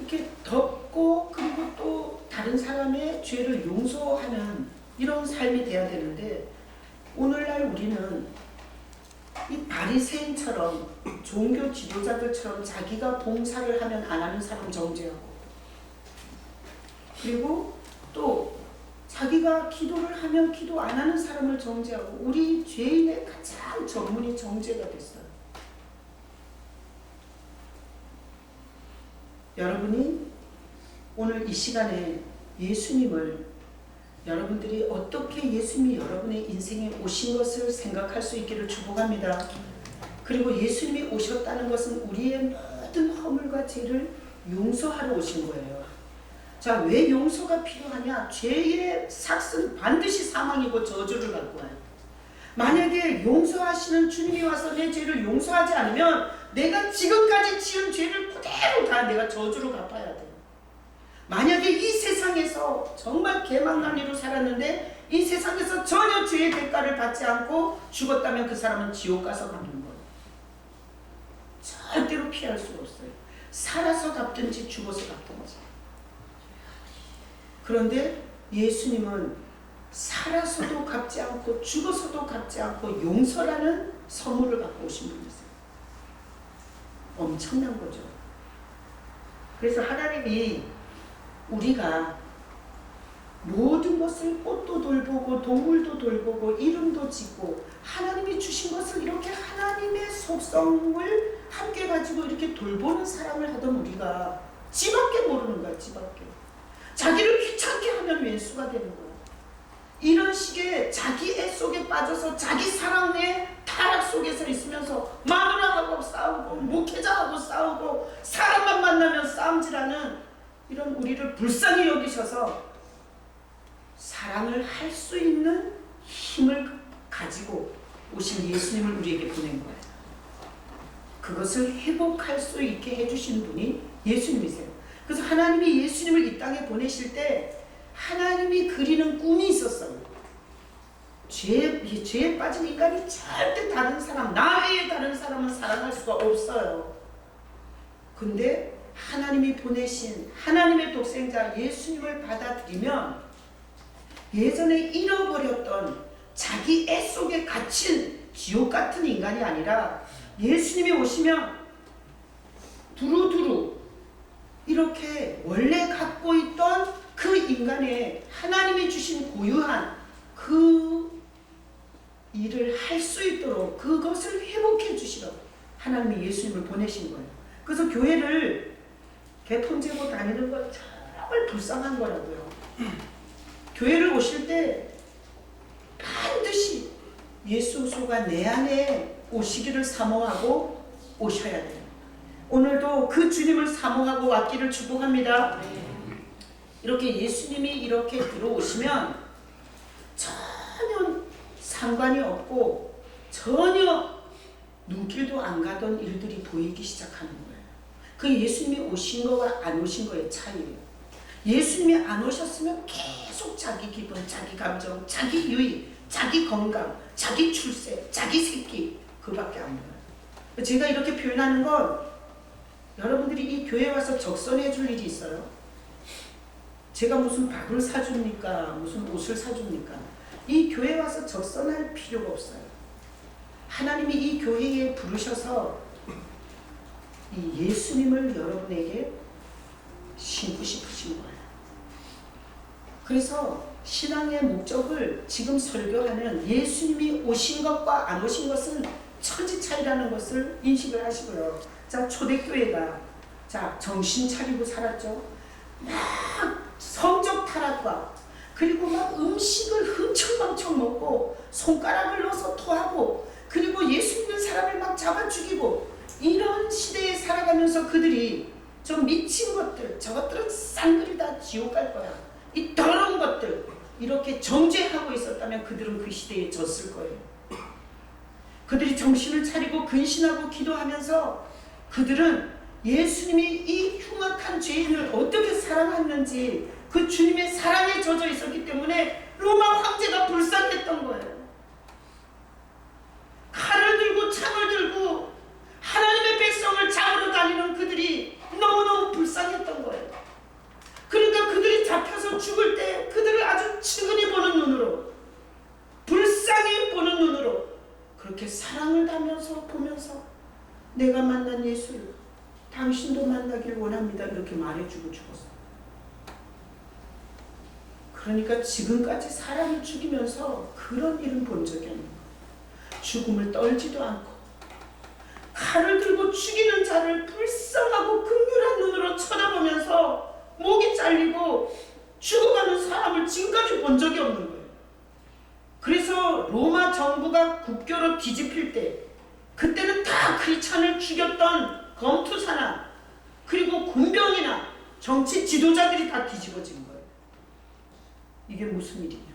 이렇게 덮고 그리고 또 다른 사람의 죄를 용서하는 이런 삶이 돼야 되는데 오늘날 우리는 이 바리새인처럼 종교 지도자들처럼 자기가 봉사를 하면 안 하는 사람 정죄하고 그리고 또 자기가 기도를 하면 기도 안 하는 사람을 정죄하고 우리 죄인의 가장 전문이 정죄가 됐어요. 여러분이 오늘 이 시간에 예수님을 여러분들이 어떻게 예수님이 여러분의 인생에 오신 것을 생각할 수 있기를 축복합니다. 그리고 예수님이 오셨다는 것은 우리의 모든 허물과 죄를 용서하러 오신 거예요. 자, 왜 용서가 필요하냐? 죄의 삭은 반드시 사망이고 저주를 갖고 와요. 만약에 용서하시는 주님이 와서 내 죄를 용서하지 않으면 내가 지금까지 지은 죄를 그대로 다 내가 저주로 갚아야 돼요. 만약에 이 세상에서 정말 개망난이로 살았는데 이 세상에서 전혀 죄의 대가를 받지 않고 죽었다면 그 사람은 지옥 가서 갚는 거예요. 절대로 피할 수가 없어요. 살아서 갚든지 죽어서 갚든지. 그런데 예수님은 살아서도 갚지 않고 죽어서도 갚지 않고 용서라는 선물을 갖고 오신 분이세요. 엄청난 거죠. 그래서 하나님이 우리가 모든 것을 꽃도 돌보고 동물도 돌보고 이름도 짓고 하나님이 주신 것을 이렇게 하나님의 속성을 함께 가지고 이렇게 돌보는 사람을 하던 우리가 지밖에 모르는 거야. 지밖에. 자기를 귀찮게 하면 왼수가 되는 거야. 이런 식의 자기 애 속에 빠져서 자기 사랑의 타락 속에서 있으면서 마누라하고 싸우고 목회자하고 싸우고 사람만 만나면 싸움질하는 이런 우리를 불쌍히 여기셔서 사랑을 할 수 있는 힘을 가지고 오신 예수님을 우리에게 보낸 거예요. 그것을 회복할 수 있게 해주신 분이 예수님이세요. 그래서 하나님이 예수님을 이 땅에 보내실 때 하나님이 그리는 꿈이 있었어요. 죄에 빠진 인간이 절대 다른 사람, 나 외에 다른 사람은 사랑할 수가 없어요. 근데 하나님이 보내신 하나님의 독생자 예수님을 받아들이면 예전에 잃어버렸던 자기 애 속에 갇힌 지옥 같은 인간이 아니라 예수님이 오시면 두루두루 이렇게 원래 갖고 있던 그 인간의 하나님이 주신 고유한 그 일을 할 수 있도록 그것을 회복해 주시라고 하나님이 예수님을 보내신 거예요. 그래서 교회를 개통제고 다니는 건 정말 불쌍한 거라고요. 교회를 오실 때 반드시 예수소가 내 안에 오시기를 사모하고 오셔야 돼요. 오늘도 그 주님을 사모하고 왔기를 축복합니다. 이렇게 예수님이 이렇게 들어오시면 전혀 상관이 없고 전혀 눈길도 안 가던 일들이 보이기 시작하는 거예요. 그 예수님이 오신 거와 안 오신 거의 차이예요. 예수님이 안 오셨으면 계속 자기 기분, 자기 감정, 자기 유익, 자기 건강, 자기 출세, 자기 새끼 그밖에 안 돼요. 제가 이렇게 표현하는 건 여러분들이 이 교회에 와서 적선해 줄 일이 있어요. 제가 무슨 밥을 사줍니까? 무슨 옷을 사줍니까? 이 교회에 와서 적선할 필요가 없어요. 하나님이 이 교회에 부르셔서 이 예수님을 여러분에게 신고 싶으신 거예요. 그래서 신앙의 목적을 지금 설교하는 예수님이 오신 것과 안 오신 것은 천지 차이라는 것을 인식을 하시고요. 자, 초대교회가 자 정신 차리고 살았죠. 막 성적 타락과 그리고 막 음식을 흥청망청 먹고 손가락을 넣어서 토하고 그리고 예수 믿는 사람을 막 잡아 죽이고 이런 시대에 살아가면서 그들이 저 미친 것들, 저것들은 쌍그리 다 지옥 갈 거야. 이 더러운 것들 이렇게 정죄하고 있었다면 그들은 그 시대에 졌을 거예요. 그들이 정신을 차리고 근신하고 기도하면서 그들은 예수님이 이 흉악한 죄인을 어떻게 사랑했는지 그 주님의 사랑에 젖어 있었기 때문에 로마 황제가 불쌍했던 거예요. 칼을 들고 창을 들고 하나님의 백성을 잡으러 다니는 그들이 너무너무 불쌍했던 거예요. 그러니까 그들이 잡혀서 죽을 때 그들을 아주 측은히 보는 눈으로, 불쌍히 보는 눈으로 그렇게 사랑을 담면서 보면서 내가 만난 예수를 당신도 만나길 원합니다 이렇게 말해주고 죽었어요. 그러니까 지금까지 사람을 죽이면서 그런 일은 본 적이 없는 거예요. 죽음을 떨지도 않고 칼을 들고 죽이는 자를 불쌍하고 긍휼한 눈으로 쳐다보면서 목이 잘리고 죽어가는 사람을 지금까지 본 적이 없는 거예요. 그래서 로마 정부가 국교로 뒤집힐 때 그때는 다 크리스찬을 죽였던 검투사나 그리고 군병이나 정치 지도자들이 다 뒤집어진 거예요. 이게 무슨 일이냐?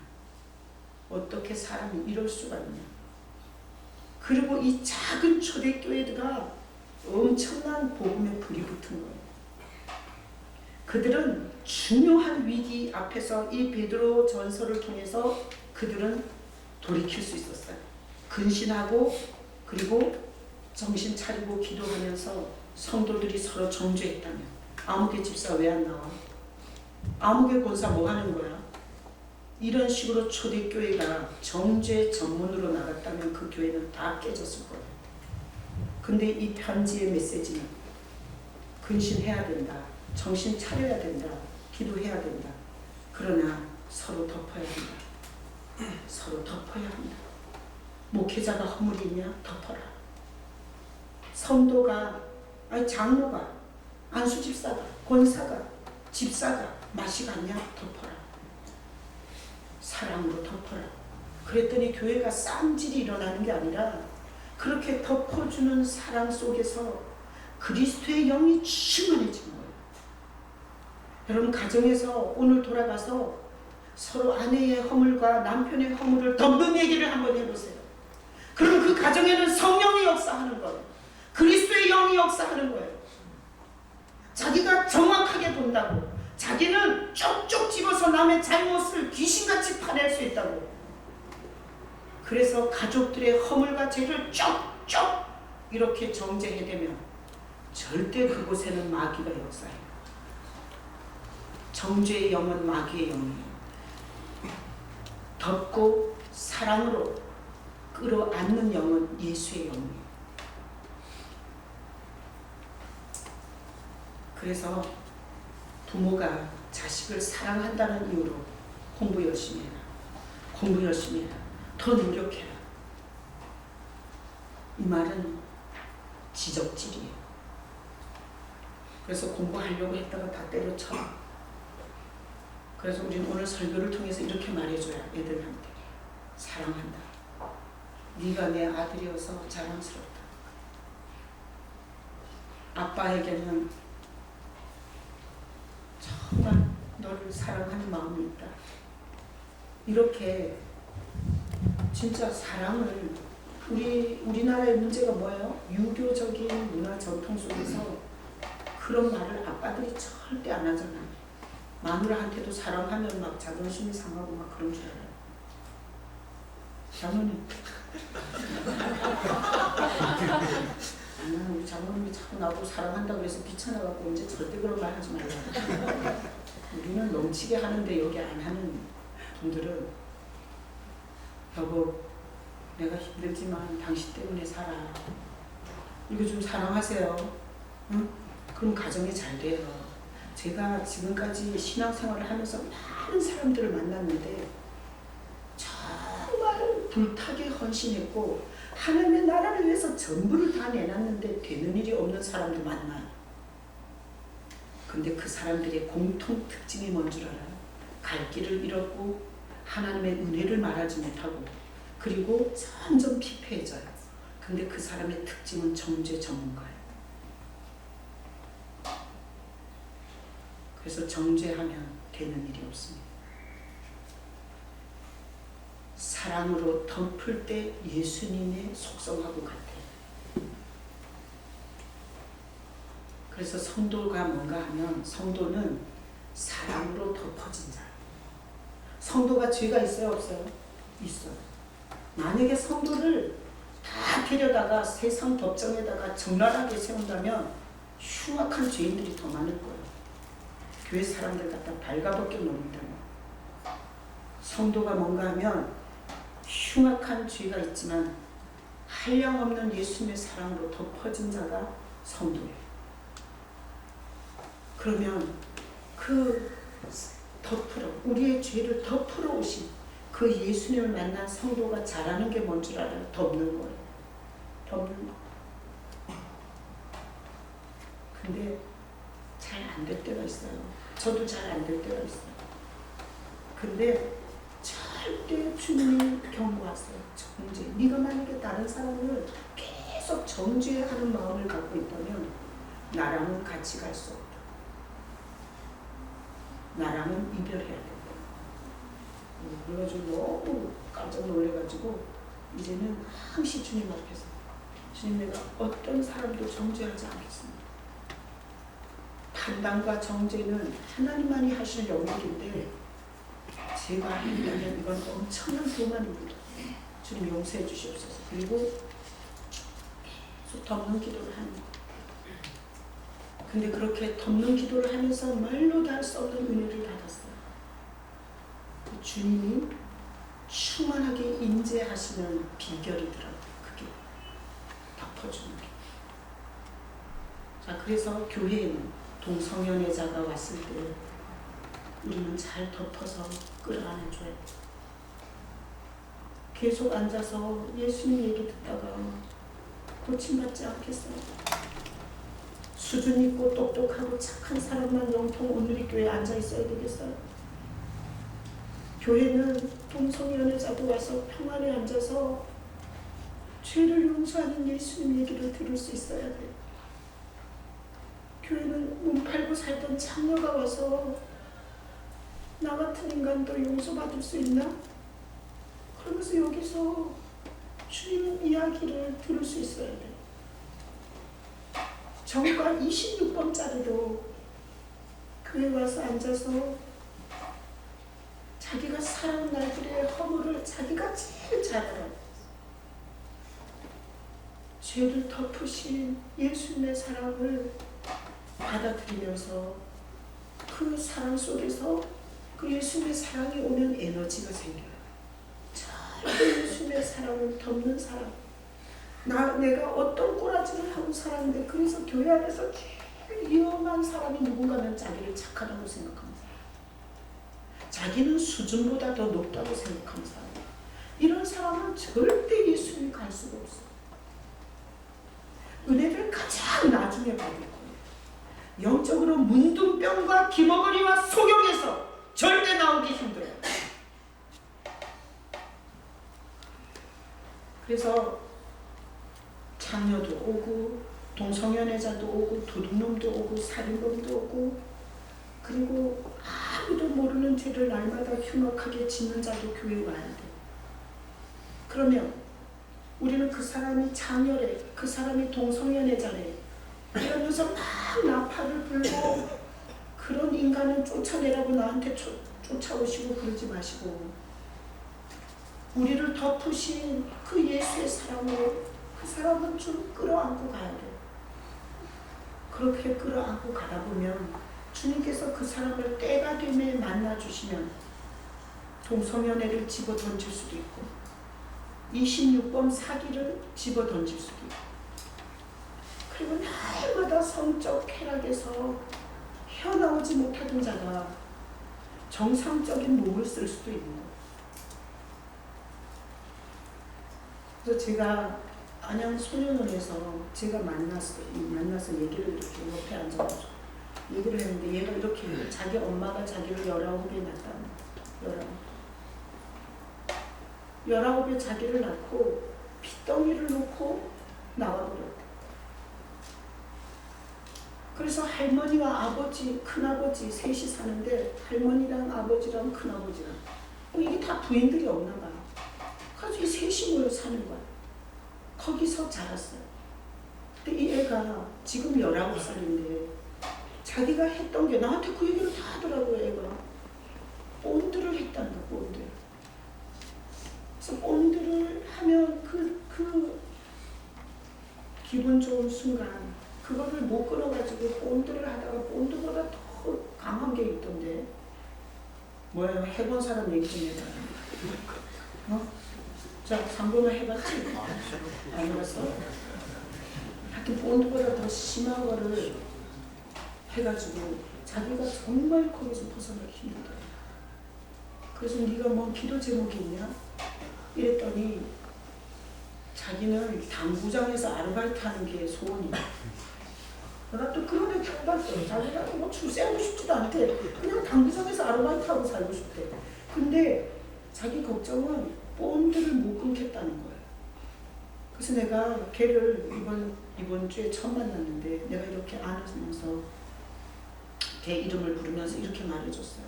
어떻게 사람이 이럴 수가 있냐? 그리고 이 작은 초대교회가 엄청난 복음의 불이 붙은 거예요. 그들은 중요한 위기 앞에서 이 베드로 전서를 통해서 그들은 돌이킬 수 있었어요. 근신하고 그리고 정신 차리고 기도하면서 성도들이 서로 정죄했다면 아무개 집사 왜 안 나와? 아무개 권사 뭐 하는 거야? 이런 식으로 초대교회가 정죄 전문으로 나갔다면 그 교회는 다 깨졌을 거예요. 근데 이 편지의 메시지는 근신해야 된다. 정신 차려야 된다. 기도해야 된다. 그러나 서로 덮어야 한다. 서로 덮어야 한다. 목회자가 허물이 있냐? 덮어라. 성도가, 아니 장로가, 안수집사가, 권사가, 집사가 맛이 갔냐? 덮어라. 사랑으로 덮어라. 그랬더니 교회가 쌈질이 일어나는 게 아니라 그렇게 덮어주는 사랑 속에서 그리스도의 영이 충만해진 거예요. 여러분 가정에서 오늘 돌아가서 서로 아내의 허물과 남편의 허물을 덮는 얘기를 한번 해보세요. 그럼 그 가정에는 성령이 역사하는 거예요. 그리스도의 영이 역사하는 거예요. 자기가 정확하게 본다고, 자기는 쪽쪽 집어서 남의 잘못을 귀신같이 파낼 수 있다고. 그래서 가족들의 허물과 죄를 쪽쪽 이렇게 정죄해대면 절대 그곳에는 마귀가 역사해요. 정죄의 영은 마귀의 영이에요. 덮고 사랑으로 끌어안는 영은 예수의 영이에요. 그래서 부모가 자식을 사랑한다는 이유로 공부 열심히 해라. 공부 열심히 해라. 더 노력해라. 이 말은 지적질이에요. 그래서 공부하려고 했다가 다 때려쳐. 그래서 우리는 오늘 설교를 통해서 이렇게 말해줘야 애들한테 사랑한다. 네가 내 아들이어서 자랑스럽다. 아빠에게는 정말 너를 사랑하는 마음이 있다. 이렇게 진짜 사랑을 우리나라의 문제가 뭐예요? 유교적인 문화 전통 속에서 그런 말을 아빠들이 절대 안 하잖아요. 마누라한테도 사랑하면 막 자존심이 상하고 막 그런 줄 알아요. 장모님. 우리 장모님이 자꾸 나보고 사랑한다고 해서 귀찮아갖고 이제 절대 그런 말 하지 말라고. 우리는 넘치게 하는데 여기 안 하는 분들은 여보 내가 힘들지만 당신 때문에 살아. 이거 좀 사랑하세요. 응? 그럼 가정이 잘 돼요. 제가 지금까지 신앙생활을 하면서 많은 사람들을 만났는데 정말 불타게 헌신했고 하나님의 나라를 위해서 전부를 다 내놨는데 되는 일이 없는 사람들 만나요. 근데 그 사람들의 공통 특징이 뭔 줄 알아요? 갈 길을 잃었고 하나님의 은혜를 말하지 못하고 그리고 점점 피폐해져요. 근데 그 사람의 특징은 정죄 전문가예요. 그래서 정죄하면 되는 일이 없습니다. 사랑으로 덮을 때 예수님의 속성하고 같아요. 그래서 성도가 뭔가 하면 성도는 사랑으로 덮어진 자. 성도가 죄가 있어요, 없어요? 있어요. 만약에 성도를 다 데려다가 세상 법정에다가 적나라하게 세운다면 흉악한 죄인들이 더 많을 거예요. 교회 사람들 갖다 발가벗겨 놓는다면. 성도가 뭔가 하면 흉악한 죄가 있지만 한량없는 예수님의 사랑으로 덮어진 자가 성도예요. 그러면 그 덮으러, 우리의 죄를 덮으러 오신 그 예수님을 만난 성도가 잘하는 게 뭔 줄 알아요? 덮는 거예요. 덮는 거. 근데 잘 안 될 때가 있어요. 저도 잘 안 될 때가 있어요. 근데 절대 주님이 경고하세요. 정죄. 네가 만약에 다른 사람을 계속 정죄하는 마음을 갖고 있다면 나랑은 같이 갈 수 없다. 나랑은 이별해야 된다. 그래가지고 너무 깜짝 놀래가지고 이제는 항시 주님 앞에서 주님, 내가 어떤 사람도 정죄하지 않겠습니다. 판단과 정죄는 하나님만이 하실 영역인데 제가 한다면 이건 엄청난 교만입니다. 주님 용서해 주시옵소서. 그리고 계속 덮는 기도를 하는 거예요. 근데 그렇게 덮는 기도를 하면서 말로도 할 수 없는 은혜를 받았어요. 주님이 충만하게 인재하시는 비결이더라고요. 그게 덮어주는 게. 자, 그래서 교회에는 동성연애자가 왔을 때 우리는 잘 덮어서 끌어안아줘야 돼. 계속 앉아서 예수님 얘기 듣다가 고침받지 않겠어요? 수준 있고 똑똑하고 착한 사람만 영통 오늘의 교회에 앉아 있어야 되겠어요? 교회는 동성연애자도 와서 평안에 앉아서 죄를 용서하는 예수님 얘기를 들을 수 있어야 돼. 교회는 문 팔고 살던 장녀가 와서 나 같은 인간도 용서받을 수 있나? 그러면서 여기서 주님 이야기를 들을 수 있어야 돼. 정과 26번짜리도 교회 와서 앉아서 자기가 살아온 날들의 허물을 자기가 제일 잘 알아. 죄를 덮으신 예수님의 사랑을 받아들이면서 그 사랑 속에서 그 예수님의 사랑이 오는 에너지가 생겨요. 절대 예수님의 사랑을 덮는 사람. 내가 어떤 꼬라지를 하고 살았는데 그래서 교회 안에서 제일 위험한 사람이 누군가면 자기를 착하다고 생각하는 사람. 자기는 수준보다 더 높다고 생각하는 사람. 이런 사람은 절대 예수님이 갈 수가 없어. 은혜를 가장 나중에 받을 거예요. 영적으로 문둥병과 기머거리와 소경에서 절대 나오기 힘들어요. 그래서 장녀도 오고 동성연애자도 오고 도둑놈도 오고 살인범도 오고 그리고 아무도 모르는 죄를 날마다 흉악하게 짓는 자도 교회에 와야 돼. 그러면 우리는 그 사람이 장녀래, 그 사람이 동성연애자래 이러면서 막 나팔을 불고 그런 인간을 쫓아내라고 나한테 쫓아오시고 그러지 마시고 우리를 덮으신 그 예수의 사랑으로 그 사람은 좀 끌어안고 가야 돼. 그렇게 끌어안고 가다 보면 주님께서 그 사람을 때가 되면 만나주시면 동성연애를 집어 던질 수도 있고 26번 사기를 집어 던질 수도 있고 그리고 날마다 성적 쾌락에서 헤어나오지 못하던 자가 정상적인 몸을 쓸 수도 있는 거예요. 그래서 제가 안양 소년원에서 제가 만나서 얘기를 이렇게 옆에 앉아가지고 얘기를 했는데 얘가 이렇게 자기 엄마가 자기를 19에 낳았다. 19에 자기를 낳고 핏덩이를 놓고 나와버렸대. 그래서 할머니와 아버지, 큰아버지 셋이 사는데 할머니랑 아버지랑 큰아버지랑 이게 다 부인들이 없나 봐. 가족이 셋이 모여 사는 거야. 거기서 자랐어요. 근데 이 애가 지금 19살인데 자기가 했던 게 나한테 그 얘기를 다 하더라고요. 애가 본드를 했다는 거야. 본드. 그래서 본드를 하면 그 기분 좋은 순간 그거를 못 끊어가지고 본드를 하다가 본드보다 더 강한 게 있던데 뭐예요? 해본 사람 얘기 좀 해봐요. 어? 자, 상고는 해봤지? 안 해봤어? 하여튼 본드보다 더 심한 거를 해가지고 자기가 정말 거기서 벗어나기 힘들다. 그래서 네가 뭐 기도 제목이 있냐? 이랬더니 자기는 당구장에서 아르바이트 하는 게 소원이야. 내가 또 그런 애 처음 봤어. 자기가 뭐 출세하고 싶지도 않대. 그냥 당구장에서 아르바이트 하고 살고 싶대. 근데 자기 걱정은 본드를 못 끊겠다는 거예요. 그래서 내가 걔를 이번 주에 처음 만났는데 내가 이렇게 안으면서 걔 이름을 부르면서 이렇게 말해줬어요.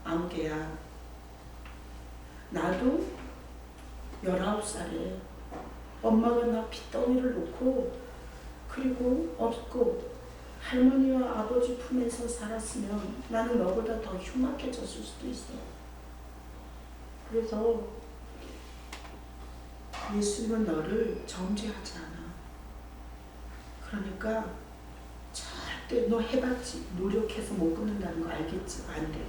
아무개야, 나도 19살에 엄마가 나 핏덩이를 놓고 그리고 없고 할머니와 아버지 품에서 살았으면 나는 너보다 더 흉악해졌을 수도 있어. 그래서 예수님은 너를 정죄하지 않아. 그러니까 절대 너 해봤지. 노력해서 못 끊는다는 거 알겠지? 안 돼.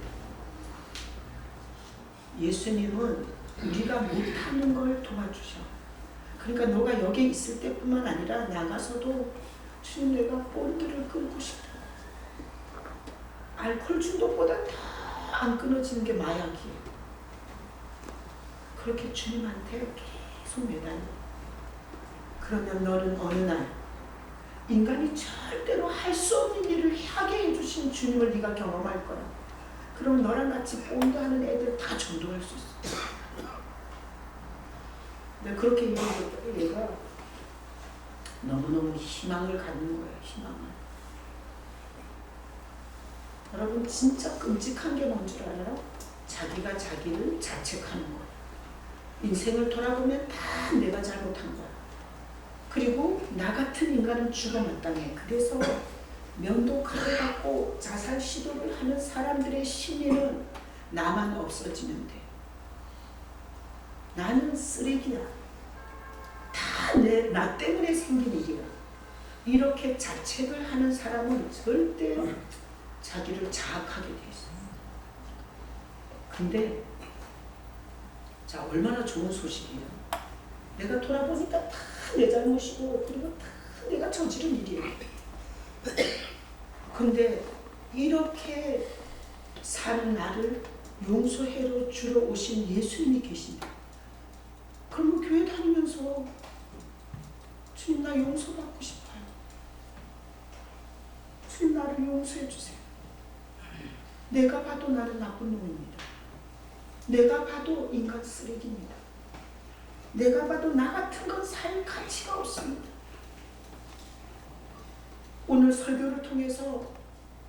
예수님은 우리가 못하는 걸 도와주셔. 그러니까 너가 여기 있을 때뿐만 아니라 나가서도 주님 내가 본드를 끊고 싶어. 알코올 중독보다 더 안 끊어지는 게 마약이에요. 그렇게 주님한테 계속 매달려. 그러면 너는 어느 날 인간이 절대로 할 수 없는 일을 하게 해주신 주님을 네가 경험할 거야. 그럼 너랑 같이 본드하는 애들 다 전도할 수 있어. 내가 그렇게 얘기했더니 얘가 너무너무 희망을 갖는 거예요. 희망을. 여러분 진짜 끔찍한 게 뭔 줄 알아요? 자기가 자기를 자책하는 거예요. 인생을 돌아보면 다 내가 잘못한 거야. 그리고 나 같은 인간은 죽어 마땅해. 그래서 면도칼을 갖고 자살 시도를 하는 사람들의 심리는 나만 없어지면 돼. 나는 쓰레기야. 다 나 때문에 생긴 일이야. 이렇게 자책을 하는 사람은 절대 자기를 자학하게 돼 있어. 근데 자, 얼마나 좋은 소식이에요. 내가 돌아보니까 다 내 잘못이고 그리고 다 내가 저지른 일이에요. 근데 이렇게 사는 나를 용서해로 주러 오신 예수님이 계신다. 그러면 교회 다니면서 주님 나 용서받고 싶어요. 주님 나를 용서해 주세요. 내가 봐도 나는 나쁜 놈입니다. 내가 봐도 인간 쓰레기입니다. 내가 봐도 나 같은 건 살 가치가 없습니다. 오늘 설교를 통해서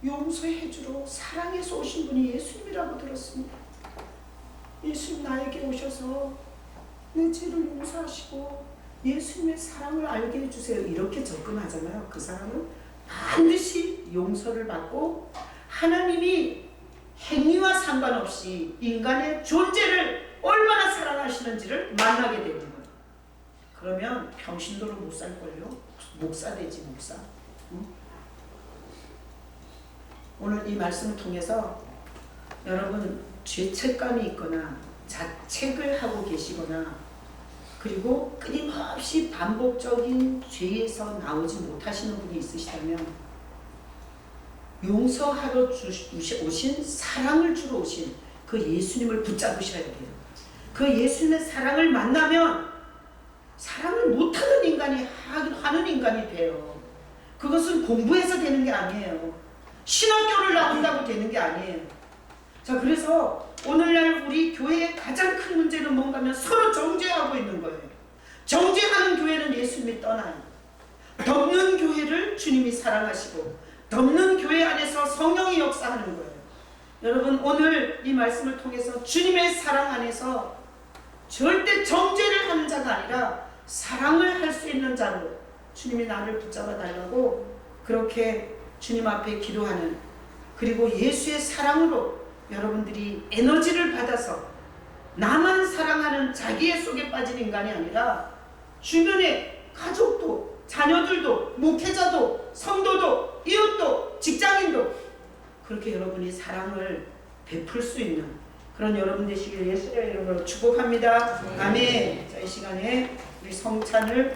용서해 주러 사랑해서 오신 분이 예수님이라고 들었습니다. 예수님 나에게 오셔서 내 죄를 용서하시고 예수님의 사랑을 알게 해주세요. 이렇게 접근하잖아요. 그 사람은 반드시 용서를 받고 하나님이 행위와 상관없이 인간의 존재를 얼마나 사랑하시는지를 만나게 되는 거예요. 그러면 평신도로 못 살걸요? 목사 되지 목사. 응? 오늘 이 말씀을 통해서 여러분 죄책감이 있거나 자책을 하고 계시거나 그리고 끊임없이 반복적인 죄에서 나오지 못하시는 분이 있으시다면 용서하러 오신 사랑을 주러 오신 그 예수님을 붙잡으셔야 돼요. 그 예수님의 사랑을 만나면 사랑을 못하는 인간이 하는 인간이 돼요. 그것은 공부해서 되는 게 아니에요. 신학교를 나온다고 되는 게 아니에요. 자, 그래서 오늘날 우리 교회의 가장 큰 문제는 뭔가 하면 서로 정죄하고 있는 거예요. 정죄하는 교회는 예수님이 떠나요. 덮는 교회를 주님이 사랑하시고 덮는 교회 안에서 성령이 역사하는 거예요. 여러분 오늘 이 말씀을 통해서 주님의 사랑 안에서 절대 정죄를 하는 자가 아니라 사랑을 할 수 있는 자로 주님이 나를 붙잡아 달라고 그렇게 주님 앞에 기도하는, 그리고 예수의 사랑으로 여러분들이 에너지를 받아서 나만 사랑하는 자기의 속에 빠진 인간이 아니라 주변의 가족도, 자녀들도, 목회자도, 성도도, 이웃도, 직장인도 그렇게 여러분이 사랑을 베풀 수 있는 그런 여러분 되시길 예수의 이름으로 축복합니다. 아멘. 자, 이 시간에 우리 성찬을